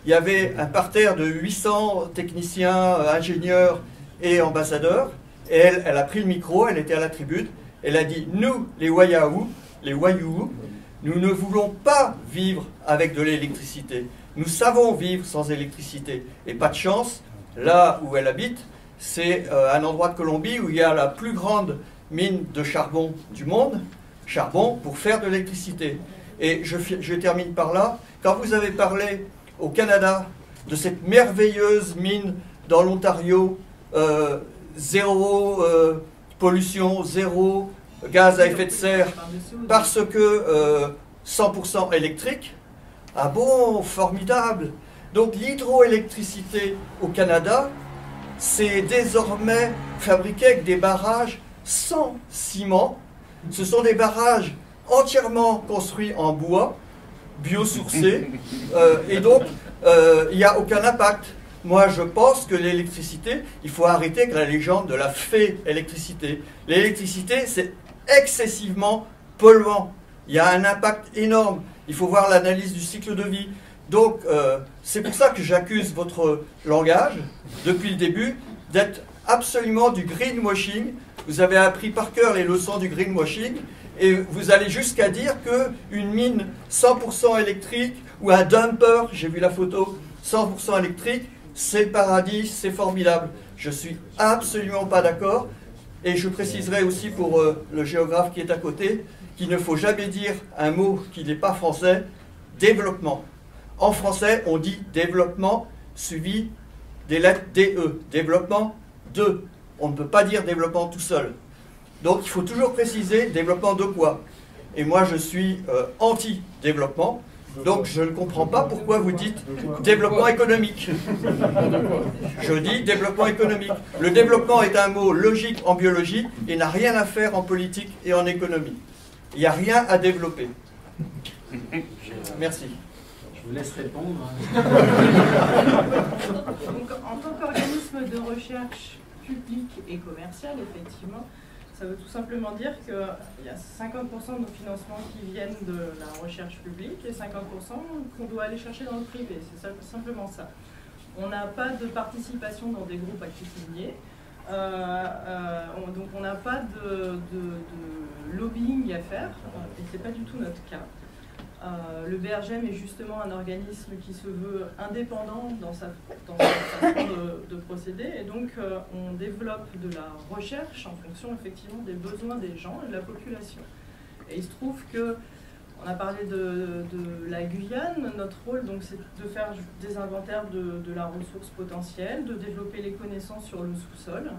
Il y avait un parterre de 800 techniciens, ingénieurs et ambassadeurs. Et elle a pris le micro, elle était à la tribune. Elle a dit, nous, les Wayuu, nous ne voulons pas vivre avec de l'électricité. Nous savons vivre sans électricité. Et pas de chance, là où elle habite, c'est un endroit de Colombie où il y a la plus grande mine de charbon du monde, charbon pour faire de l'électricité. Et je termine par là. Quand vous avez parlé au Canada de cette merveilleuse mine dans l'Ontario, zéro pollution, zéro gaz à effet de serre, parce que 100% électrique, ah bon, formidable. Donc l'hydroélectricité au Canada, c'est désormais fabriqué avec des barrages sans ciment. Ce sont des barrages entièrement construits en bois, biosourcés, et donc il n'y a aucun impact. Moi, je pense que l'électricité, il faut arrêter avec la légende de la fée électricité. L'électricité, c'est excessivement polluant. Il y a un impact énorme. Il faut voir l'analyse du cycle de vie. Donc, c'est pour ça que j'accuse votre langage, depuis le début, d'être absolument du greenwashing. Vous avez appris par cœur les leçons du greenwashing, et vous allez jusqu'à dire qu'une mine 100% électrique, ou un dumper, j'ai vu la photo, 100% électrique, c'est le paradis, c'est formidable. Je suis absolument pas d'accord. Et je préciserai aussi pour le géographe qui est à côté, qu'il ne faut jamais dire un mot qui n'est pas français, développement. En français, on dit développement suivi des lettres DE. Développement 2. On ne peut pas dire développement tout seul. Donc il faut toujours préciser développement de quoi. Et moi je suis anti-développement. Donc je ne comprends pas pourquoi vous dites développement économique. Je dis développement économique. Le développement est un mot logique en biologie et n'a rien à faire en politique et en économie. Il n'y a rien à développer. Merci. Je vous laisse répondre. Donc, en tant qu'organisme de recherche public et commercial, effectivement, ça veut tout simplement dire qu'il y a 50% de nos financements qui viennent de la recherche publique et 50% qu'on doit aller chercher dans le privé. C'est simplement ça. On n'a pas de participation dans des groupes actifs miniers. Donc on n'a pas de lobbying à faire, et ce n'est pas du tout notre cas. Le BRGM est justement un organisme qui se veut indépendant dans sa façon de procéder, et donc on développe de la recherche en fonction effectivement des besoins des gens et de la population. Et il se trouve que, on a parlé de la Guyane, notre rôle c'est de faire des inventaires de la ressource potentielle, de développer les connaissances sur le sous-sol.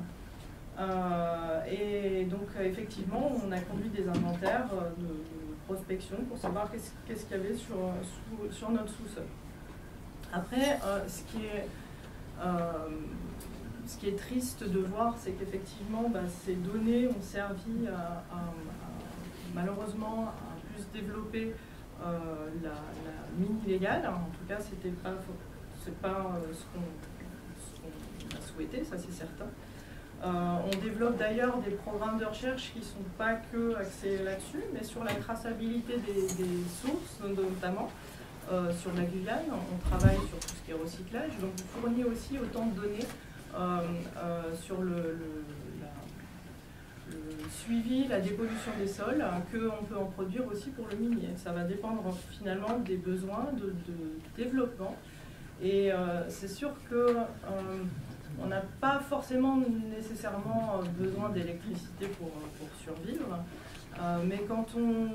Et donc effectivement on a conduit des inventaires de prospection pour savoir qu'est-ce qu'il y avait sur notre sous-sol. Après, ce qui est triste de voir, c'est qu'effectivement ces données ont servi malheureusement à plus développer la mine illégale. En tout cas, c'est pas ce qu'on a souhaité, ça c'est certain. On développe d'ailleurs des programmes de recherche qui ne sont pas que axés là-dessus, mais sur la traçabilité des sources, notamment sur la Guyane. On travaille sur tout ce qui est recyclage, donc on fournit aussi autant de données sur le suivi, la dépollution des sols, qu'on peut en produire aussi pour le minier. Ça va dépendre finalement des besoins de développement. Et c'est sûr que on n'a pas forcément nécessairement besoin d'électricité pour survivre, mais quand on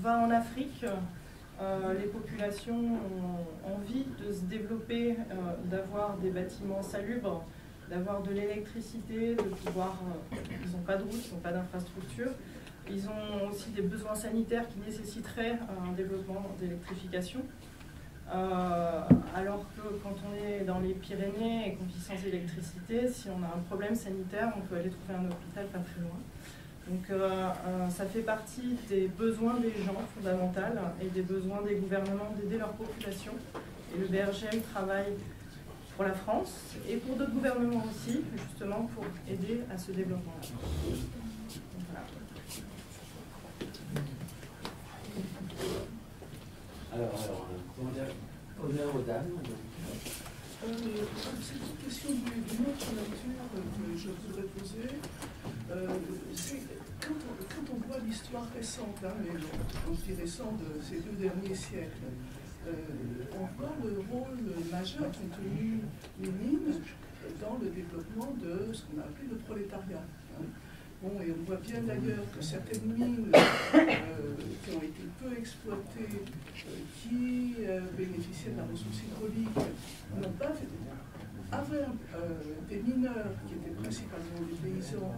va en Afrique, les populations ont envie de se développer, d'avoir des bâtiments salubres, d'avoir de l'électricité, de pouvoir... ils n'ont pas de route, ils n'ont pas d'infrastructure. Ils ont aussi des besoins sanitaires qui nécessiteraient un développement d'électrification. Alors que quand on est dans les Pyrénées et qu'on vit sans électricité, si on a un problème sanitaire, on peut aller trouver un hôpital pas très loin. Donc ça fait partie des besoins des gens fondamentaux et des besoins des gouvernements d'aider leur population. Et le BRGM travaille pour la France et pour d'autres gouvernements aussi, justement pour aider à ce développement-là. Voilà. Alors, honneur aux dames. C'est une question d'une autre nature que je voudrais poser. Quand on voit l'histoire récente, quand je dis récente, de ces 2 derniers siècles, on voit le rôle majeur qu'ont tenu les mines dans le développement de ce qu'on a appelé le prolétariat. Hein. Bon, et on voit bien d'ailleurs que certaines mines qui ont été peu exploitées, qui bénéficiaient de la ressource hydraulique, n'ont pas fait avaient des mineurs qui étaient principalement des paysans.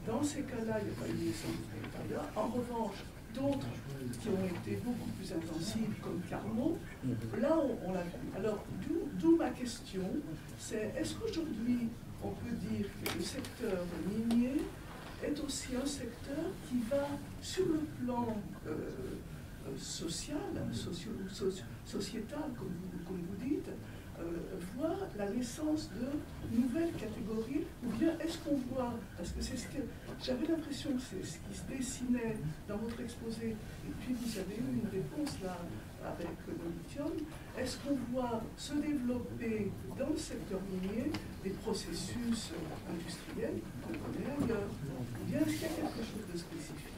Dans ces cas-là, il n'y a pas eu d'essence du prolétariat. En revanche, d'autres qui ont été beaucoup plus intensives, comme Carmaux, là on l'a vu. Alors, d'où ma question, c'est est-ce qu'aujourd'hui on peut dire que le secteur minier est aussi un secteur qui va, sur le plan social, sociétal, comme vous dites, voir la naissance de nouvelles catégories, ou bien est-ce qu'on voit, parce que c'est ce que j'avais l'impression que c'est ce qui se dessinait dans votre exposé, et puis vous avez eu une réponse là avec le lithium, est-ce qu'on voit se développer dans le secteur minier des processus industriels qu'on connaît ailleurs, ou bien est-ce qu'il y a quelque chose de spécifique?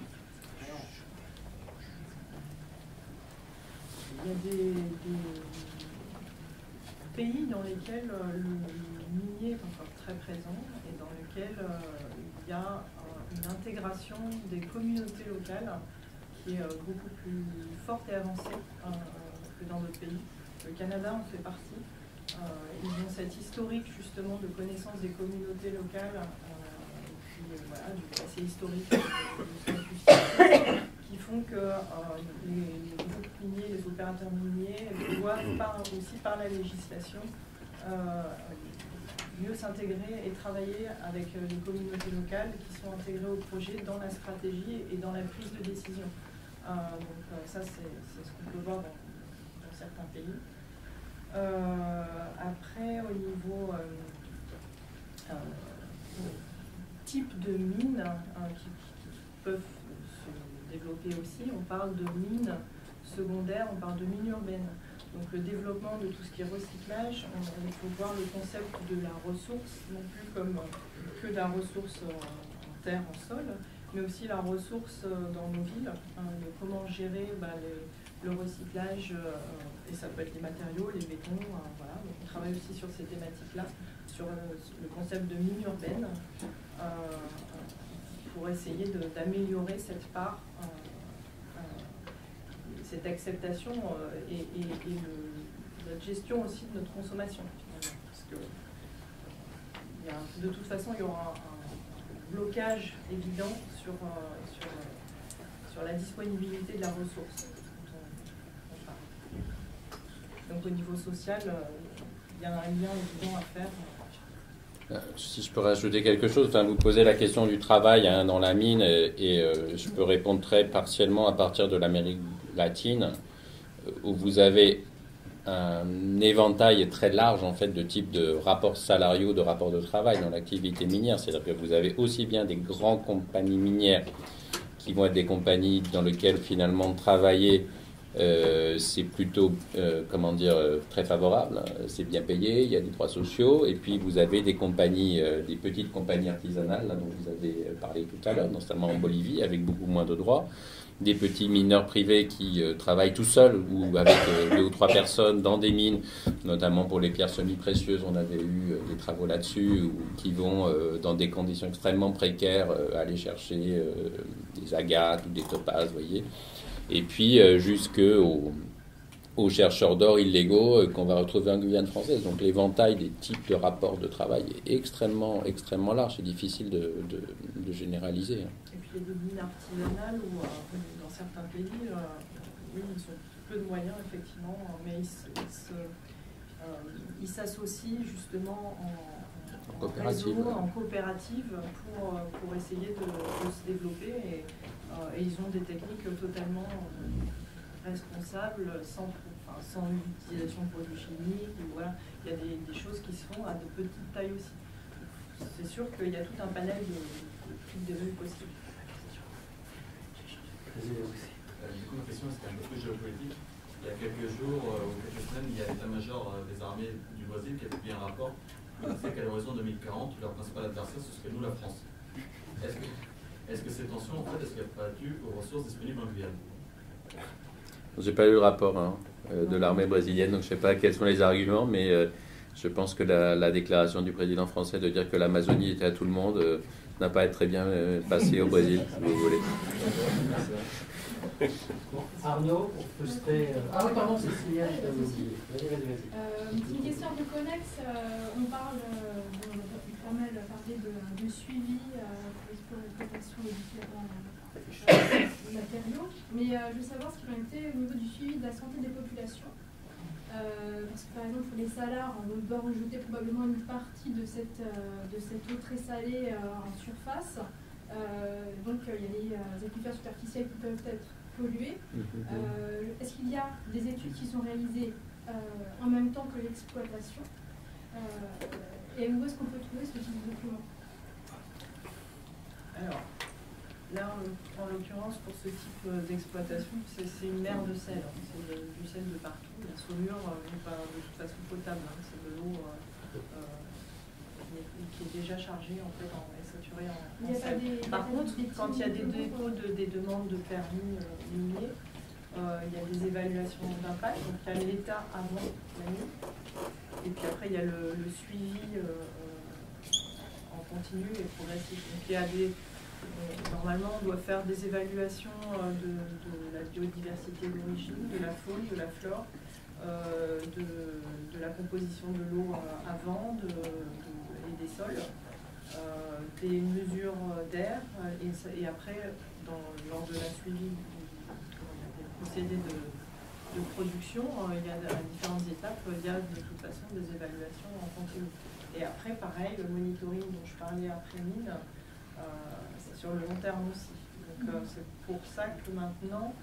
Il y a des pays dans lesquels le minier est encore très présent et dans lesquels il y a une intégration des communautés locales qui est beaucoup plus forte et avancée que dans d'autres pays. Le Canada en fait partie. Ils ont cette historique justement de connaissance des communautés locales, voilà, du passé historique qui font que les groupes miniers, les opérateurs miniers doivent aussi par la législation mieux s'intégrer et travailler avec les communautés locales qui sont intégrées au projet dans la stratégie et dans la prise de décision. Donc ça c'est ce qu'on peut voir dans certains pays. Après au niveau type de mines qui peuvent se développer aussi, on parle de mines secondaires, on parle de mines urbaines. Donc le développement de tout ce qui est recyclage, il faut voir le concept de la ressource, non plus comme que la ressource en terre, en sol, mais aussi la ressource dans nos villes, de comment gérer le recyclage, et ça peut être les matériaux, les bétons, voilà. Donc on travaille aussi sur ces thématiques-là, sur le concept de mine urbaine, pour essayer d'améliorer cette part, cette acceptation et notre gestion aussi de notre consommation, finalement. Parce que de toute façon, il y aura un blocage évident sur la disponibilité de la ressource. Donc au niveau social, il y a un lien évident à faire. Si je peux rajouter quelque chose, enfin, vous posez la question du travail dans la mine et je peux répondre très partiellement à partir de l'Amérique latine où vous avez un éventail très large en fait de types de rapports salariaux, de rapports de travail dans l'activité minière. C'est-à-dire que vous avez aussi bien des grandes compagnies minières qui vont être des compagnies dans lesquelles finalement travailler c'est plutôt, très favorable, c'est bien payé, il y a des droits sociaux, et puis vous avez des compagnies, des petites compagnies artisanales, là, dont vous avez parlé tout à l'heure, notamment en Bolivie, avec beaucoup moins de droits, des petits mineurs privés qui travaillent tout seuls, ou avec 2 ou 3 personnes dans des mines, notamment pour les pierres semi-précieuses, on avait eu des travaux là-dessus, ou qui vont, dans des conditions extrêmement précaires, aller chercher des agates ou des topazes, vous voyez. Et puis jusqu'aux chercheurs d'or illégaux qu'on va retrouver en Guyane française. Donc l'éventail des types de rapports de travail est extrêmement large. C'est difficile de généraliser. Et puis il y a des mines artisanales où dans certains pays, oui, ils ont peu de moyens effectivement, mais ils s'associent justement en coopérative pour essayer de se développer et ils ont des techniques totalement responsables sans utilisation de produits chimiques. Voilà. Il y a des choses qui se font à de petites tailles aussi. C'est sûr qu'il y a tout un panel de rues possibles. Du coup, ma question c'était un peu plus géopolitique. Il y a quelques jours ou quelques semaines, il y a l'état-major des armées du Brésil qui a publié un rapport qui disait qu'à l'horizon 2040, leur principal adversaire, ce serait nous, la France. Est-ce que ces tensions, en fait, est-ce qu'elles pas dues aux ressources disponibles en Guyane? J'ai pas eu le rapport de l'armée brésilienne, donc je sais pas quels sont les arguments, mais Je pense que la déclaration du président français de dire que l'Amazonie était à tout le monde n'a pas été très bien passée au Brésil, si vous voulez. Bon, Arnaud, pour frustrer... Ah oui, pardon, Cécilia, vas-y. Une question un peu connexe. On parle, pas mal parlé de suivi pour l'exploitation des différents matériaux, mais je veux savoir ce qu'il en était au niveau du suivi de la santé des populations. Parce que par exemple pour les salars, on doit rajouter probablement une partie de cette eau très salée en surface. Donc il y a les aquifères superficiels qui peuvent être pollués. Est-ce qu'il y a des études qui sont réalisées en même temps que l'exploitation et où est-ce qu'on peut trouver ce type de document? Alors, là, en l'occurrence, pour ce type d'exploitation, c'est une mer de sel. Hein. C'est du sel de partout. La saumure n'est pas de toute façon potable. Hein. C'est de l'eau qui est déjà chargée en fait, et saturée en sel. Par contre, quand il y a des dépôts des demandes de permis miniers, il y a des évaluations d'impact. Donc il y a l'état avant la mine. Et puis après, il y a le suivi en continu et progressif. Donc il y a des... Normalement, on doit faire des évaluations de la biodiversité d'origine, de la faune, de la flore, de la composition de l'eau avant et des sols, des mesures d'air et après, lors de la suivi des procédés de production, il y a à différentes étapes, il y a de toute façon des évaluations en continu. Et après, pareil, le monitoring dont je parlais après mine, c'est sur le long terme aussi. Donc c'est pour ça que maintenant,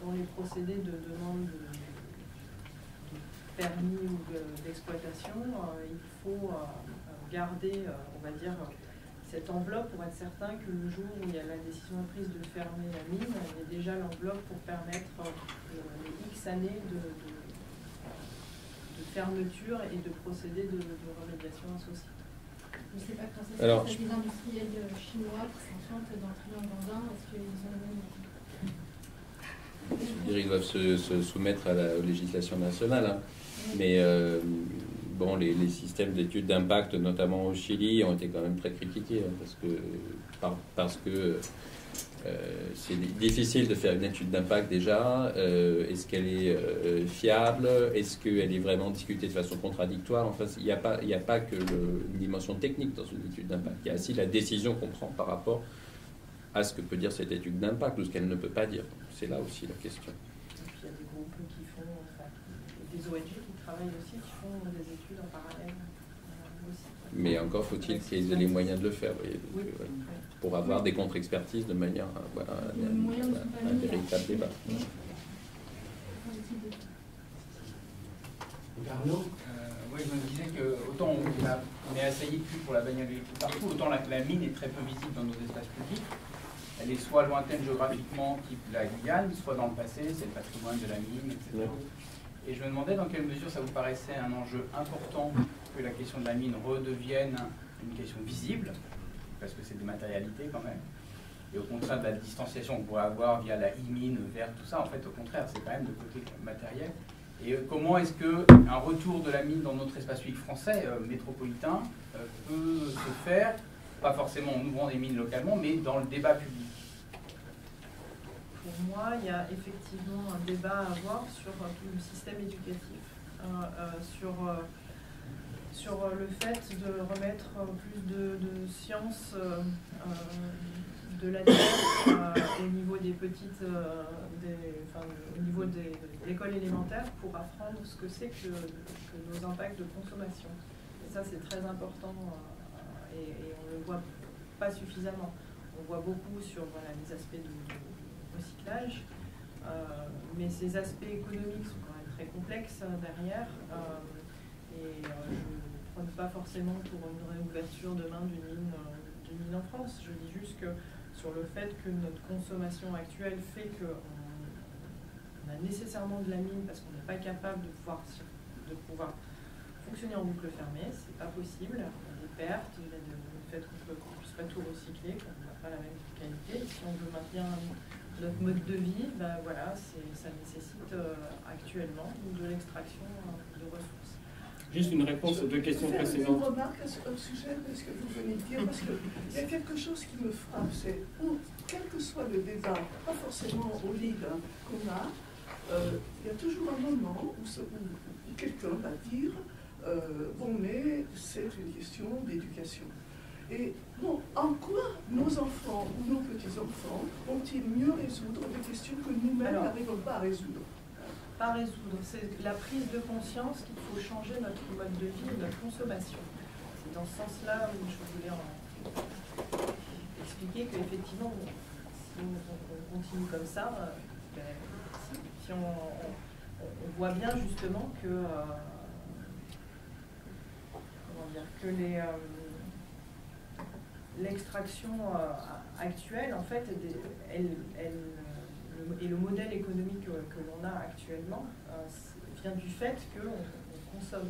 dans les procédés de demande de permis ou d'exploitation, il faut garder, on va dire, cette enveloppe pour être certain que le jour où il y a la décision prise de fermer la mine, il y a déjà l'enveloppe pour permettre les X années de fermeture et de procédés de remédiation associés. Je ne sais pas quand ça se passe, les industriels chinois qui s'implantent dans le triangle andin, est-ce qu'ils ont le même... Je dirais qu'ils doivent se soumettre à la législation nationale. Hein. Mais bon, les systèmes d'études d'impact, notamment au Chili, ont été quand même très critiqués. Hein, parce que c'est difficile de faire une étude d'impact déjà. Est-ce qu'elle est fiable? Est-ce qu'elle est vraiment discutée de façon contradictoire? Enfin, il n'y a pas que une dimension technique dans une étude d'impact. Il y a aussi la décision qu'on prend par rapport à ce que peut dire cette étude d'impact ou ce qu'elle ne peut pas dire. C'est là aussi la question. Et puis il y a des groupes qui font, des ONG qui travaillent aussi, qui font des études en parallèle aussi. Mais encore faut-il qu'ils aient les moyens de le faire, voyez, donc, oui. Pour avoir des contre-expertises de manière à un véritable débat. Arnaud, oui, je me disais que autant on est assailli de pub pour la bagnole électrique partout, autant la mine est très peu visible dans nos espaces publics. Elle est soit lointaine géographiquement, type la Guyane, soit dans le passé, c'est le patrimoine de la mine, etc. Et je me demandais dans quelle mesure ça vous paraissait un enjeu important que la question de la mine redevienne une question visible, parce que c'est des matérialités quand même, et au contraire de la distanciation qu'on pourrait avoir via la e-mine vers tout ça, en fait au contraire c'est quand même le côté matériel. Et comment est-ce qu'un retour de la mine dans notre espace public français métropolitain peut se faire, pas forcément en ouvrant des mines localement, mais dans le débat public? Pour moi, il y a effectivement un débat à avoir sur le système éducatif, sur le fait de remettre plus de sciences de la terre au niveau des petites, au niveau de l'école élémentaire pour apprendre ce que c'est que nos impacts de consommation. Et ça, c'est très important et on ne le voit pas suffisamment. On voit beaucoup sur les aspects de recyclage, mais ces aspects économiques sont quand même très complexes derrière. Et je ne prends pas forcément pour une réouverture demain d'une mine en France. Je dis juste que sur le fait que notre consommation actuelle fait qu'on a nécessairement de la mine parce qu'on n'est pas capable de pouvoir fonctionner en boucle fermée, c'est pas possible. Il y a des pertes, il y a le fait qu'on ne puisse pas tout recycler, qu'on n'a pas la même qualité. Et si on veut maintenir notre mode de vie, ben voilà, ça nécessite actuellement de l'extraction de ressources. juste une réponse aux deux questions précédentes. Une remarque au sujet de ce que vous venez de dire, parce qu'il y a quelque chose qui me frappe, c'est quel que soit le débat, pas forcément au lead qu'on a, il y a toujours un moment où quelqu'un va dire bon, mais c'est une question d'éducation. Et bon, en quoi nos enfants ou nos petits-enfants vont-ils mieux résoudre des questions que nous-mêmes n'arrivons pas à résoudre? Pas résoudre, c'est la prise de conscience qu'il faut changer notre mode de vie et notre consommation. C'est dans ce sens-là où je voulais expliquer qu'effectivement, si on continue comme ça, si on voit bien justement que, l'extraction actuelle, en fait, et le modèle économique que l'on a actuellement vient du fait qu'on consomme.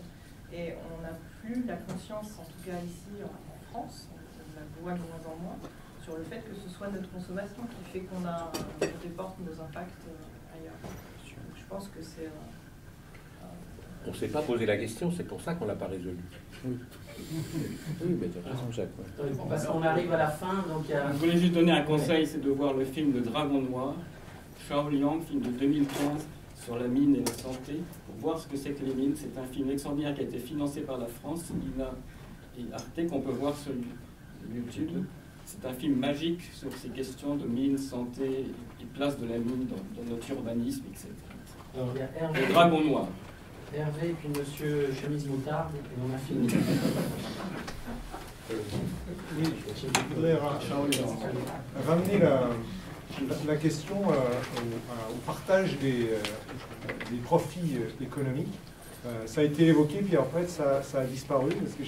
Et on n'a plus la conscience, en tout cas ici en France, on la voit de moins en moins, sur le fait que ce soit notre consommation qui fait qu'on déporte nos impacts ailleurs. Je pense que c'est... On ne s'est pas posé la question, c'est pour ça qu'on ne l'a pas résolue. Oui, mais tu as raison, Jacques. Ouais. Parce qu'on arrive à la fin, donc il y a... Je voulais juste donner un conseil, c'est de voir le film Le Dragon Noir, Shao Liang, film de 2015 sur la mine et la santé, pour voir ce que c'est que les mines. C'est un film extraordinaire qui a été financé par la France, INA et Arte, qu'on peut voir sur YouTube. C'est un film magique sur ces questions de mine, santé et place de la mine dans notre urbanisme, etc. Alors, il y a Hervé, Le Dragon Noir. Hervé, puis Monsieur Chemise Moutarde, et on a fini. Oui, je voudrais ramener la question au partage des profits économiques. Ça a été évoqué, puis en fait ça a disparu, parce que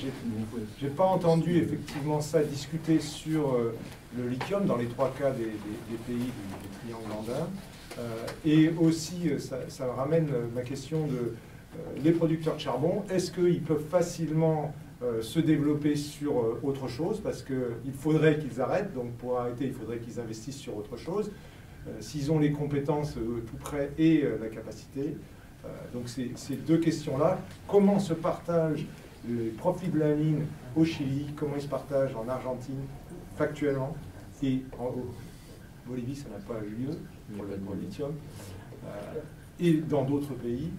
j'ai pas entendu effectivement ça discuter sur le lithium dans les trois cas des pays du triangle andin. Et aussi, ça ramène ma question de les producteurs de charbon. Est-ce qu'ils peuvent facilement se développer sur autre chose, parce qu'il faudrait qu'ils arrêtent, donc pour arrêter, il faudrait qu'ils investissent sur autre chose. S'ils ont les compétences tout près et la capacité. Donc ces deux questions-là, comment se partagent les profits de la mine au Chili, comment ils se partagent en Argentine factuellement, et en Bolivie, ça n'a pas eu lieu pour le lithium, et dans d'autres pays,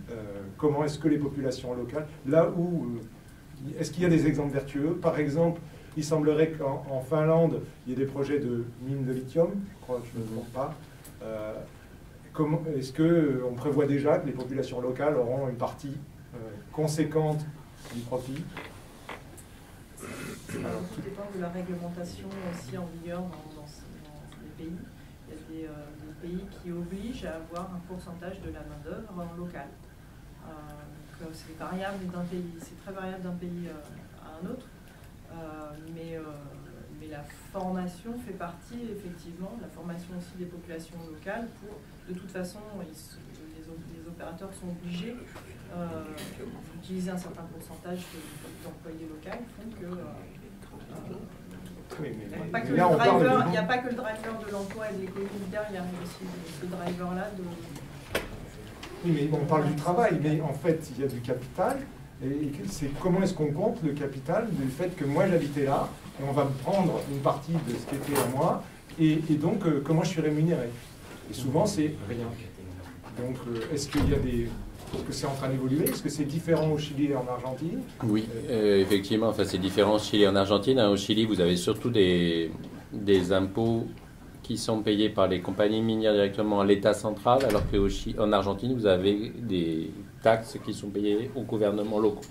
comment est-ce que les populations locales, là où, est-ce qu'il y a des exemples vertueux? Par exemple, il semblerait qu'en Finlande, il y ait des projets de mines de lithium, je crois que je ne me trompe pas. Est-ce qu'on prévoit déjà que les populations locales auront une partie conséquente du profit? Alors, tout dépend de la réglementation aussi en vigueur dans les pays. Il y a des pays qui obligent à avoir un pourcentage de la main-d'œuvre locale. C'est variable d'un pays, c'est très variable d'un pays à un autre. Mais la formation fait partie, effectivement, la formation aussi des populations locales. De toute façon, les opérateurs sont obligés d'utiliser un certain pourcentage d'employés locaux, font que... il n'y a pas que le driver de l'emploi et de l'économie derrière, il y a aussi ce driver-là de... Oui, mais on parle du travail, mais en fait, il y a du capital. Et c'est comment est-ce qu'on compte le capital du fait que moi j'habitais là, et on va me prendre une partie de ce qui était à moi, et donc comment je suis rémunéré. Et souvent c'est rien. Donc est-ce qu'il y a des... Est-ce que c'est en train d'évoluer? Est-ce que c'est différent au Chili et en Argentine? Oui, effectivement, enfin, c'est différent au Chili et en Argentine. Au Chili, vous avez surtout des impôts qui sont payés par les compagnies minières directement à l'État central, alors qu'en Argentine, vous avez des taxes qui sont payées aux gouvernements locaux.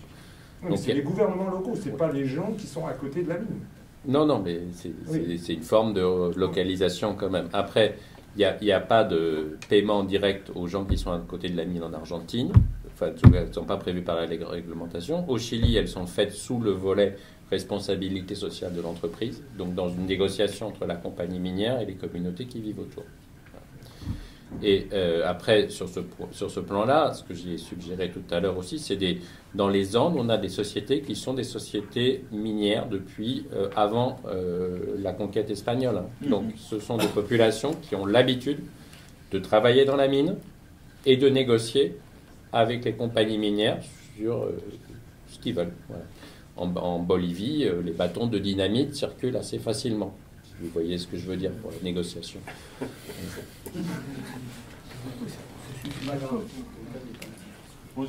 Oui, c'est les gouvernements locaux, c'est pas les gens qui sont à côté de la mine. Non, mais c'est une forme de localisation quand même. Après, il n'y a pas de paiement direct aux gens qui sont à côté de la mine en Argentine. Enfin, elles ne sont pas prévues par la réglementation. Au Chili, elles sont faites sous le volet responsabilité sociale de l'entreprise, donc dans une négociation entre la compagnie minière et les communautés qui vivent autour. Et après, sur ce plan-là, ce que j'ai suggéré tout à l'heure aussi, c'est dans les Andes, on a des sociétés qui sont des sociétés minières depuis avant la conquête espagnole. Donc, ce sont des populations qui ont l'habitude de travailler dans la mine et de négocier avec les compagnies minières sur ce qu'ils veulent. Voilà. En Bolivie, les bâtons de dynamite circulent assez facilement. Vous voyez ce que je veux dire pour la négociation. On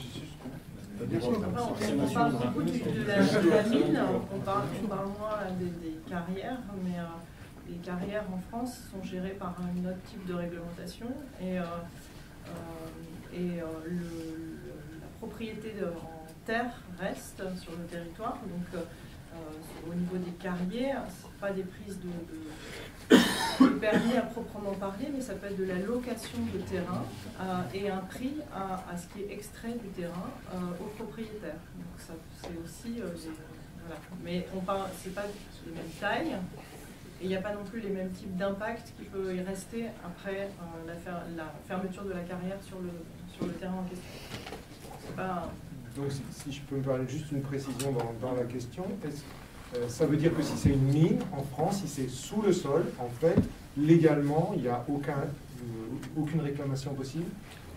parle beaucoup de la mine, on parle moins des carrières, mais les carrières en France sont gérées par un autre type de réglementation et la propriété en terre reste sur le territoire. Donc au niveau des carrières, ce n'est pas des prises de permis à proprement parler, mais ça peut être de la location de terrain et un prix à ce qui est extrait du terrain au propriétaire. Donc ça, c'est aussi voilà. Mais c'est pas les mêmes tailles et il n'y a pas non plus les mêmes types d'impact qui peuvent y rester après la fermeture de la carrière sur le terrain en question. C'est pas... Donc si je peux me permettre juste une précision dans la question, ça veut dire que si c'est une mine en France, si c'est sous le sol, en fait, légalement, il n'y a aucune réclamation possible?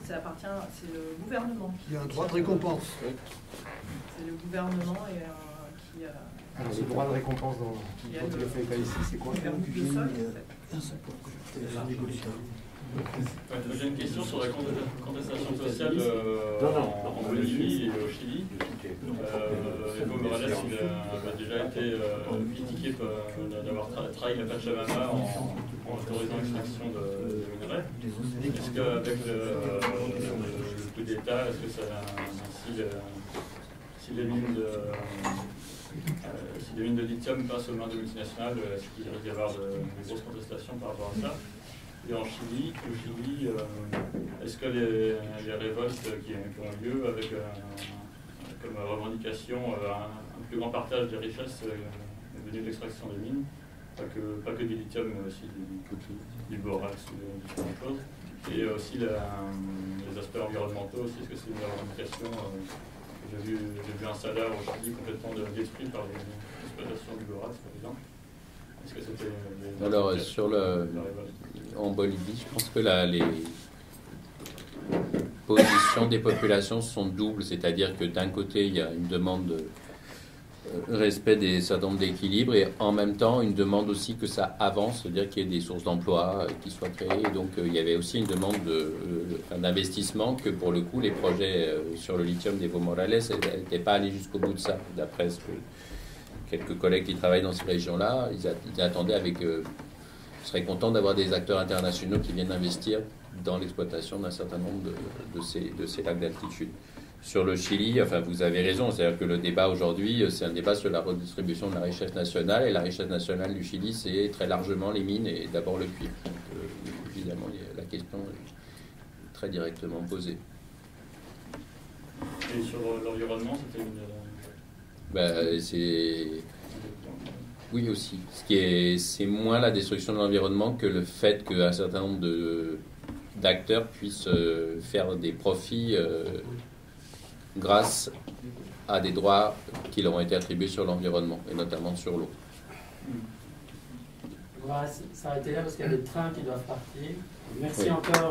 Ça appartient, c'est le gouvernement. Il y a un droit de récompense. C'est le gouvernement qui... Alors ce droit de récompense dont il est fait état ici, c'est quoi? J'ai une question sur la contestation sociale en Bolivie et au Chili. Evo Morales a déjà été critiqué d'avoir trahi la Pachamama en autorisant l'extraction de minerais. Est-ce qu'avec le coup d'État, est-ce que si les mines de lithium passent aux mains de multinationales, est-ce qu'il risque d'y avoir de grosses contestations par rapport à ça? Et en Chili, est-ce que les révoltes qui ont lieu avec comme revendication un plus grand partage des richesses venues de l'extraction des mines, pas que du lithium, mais aussi du borax ou différentes choses, et aussi les aspects environnementaux aussi, est-ce que c'est une revendication j'ai vu un salaire au Chili complètement détruit par l'exploitation du borax, par exemple. Est-ce que c'était alors, en Bolivie, je pense que les positions des populations sont doubles, c'est-à-dire que d'un côté, il y a une demande de respect des certain nombre d'équilibres et en même temps, une demande aussi que ça avance, c'est-à-dire qu'il y ait des sources d'emploi qui soient créées. Donc, il y avait aussi une demande d'investissement que, pour le coup, les projets sur le lithium d'Evo Morales n'étaient pas allés jusqu'au bout de ça, d'après ce que quelques collègues qui travaillent dans ces régions-là, ils attendaient je serais content d'avoir des acteurs internationaux qui viennent investir dans l'exploitation d'un certain nombre de ces lacs d'altitude. Sur le Chili, enfin, vous avez raison, c'est-à-dire que le débat aujourd'hui, c'est un débat sur la redistribution de la richesse nationale, et la richesse nationale du Chili, c'est très largement les mines et d'abord le cuivre. Donc, évidemment, la question est très directement posée. Et sur l'environnement, c'était oui aussi. C'est moins la destruction de l'environnement que le fait qu'un certain nombre d'acteurs puissent faire des profits grâce à des droits qui leur ont été attribués sur l'environnement, et notamment sur l'eau. On va s'arrêter là parce qu'il y a des trains qui doivent partir. Merci encore.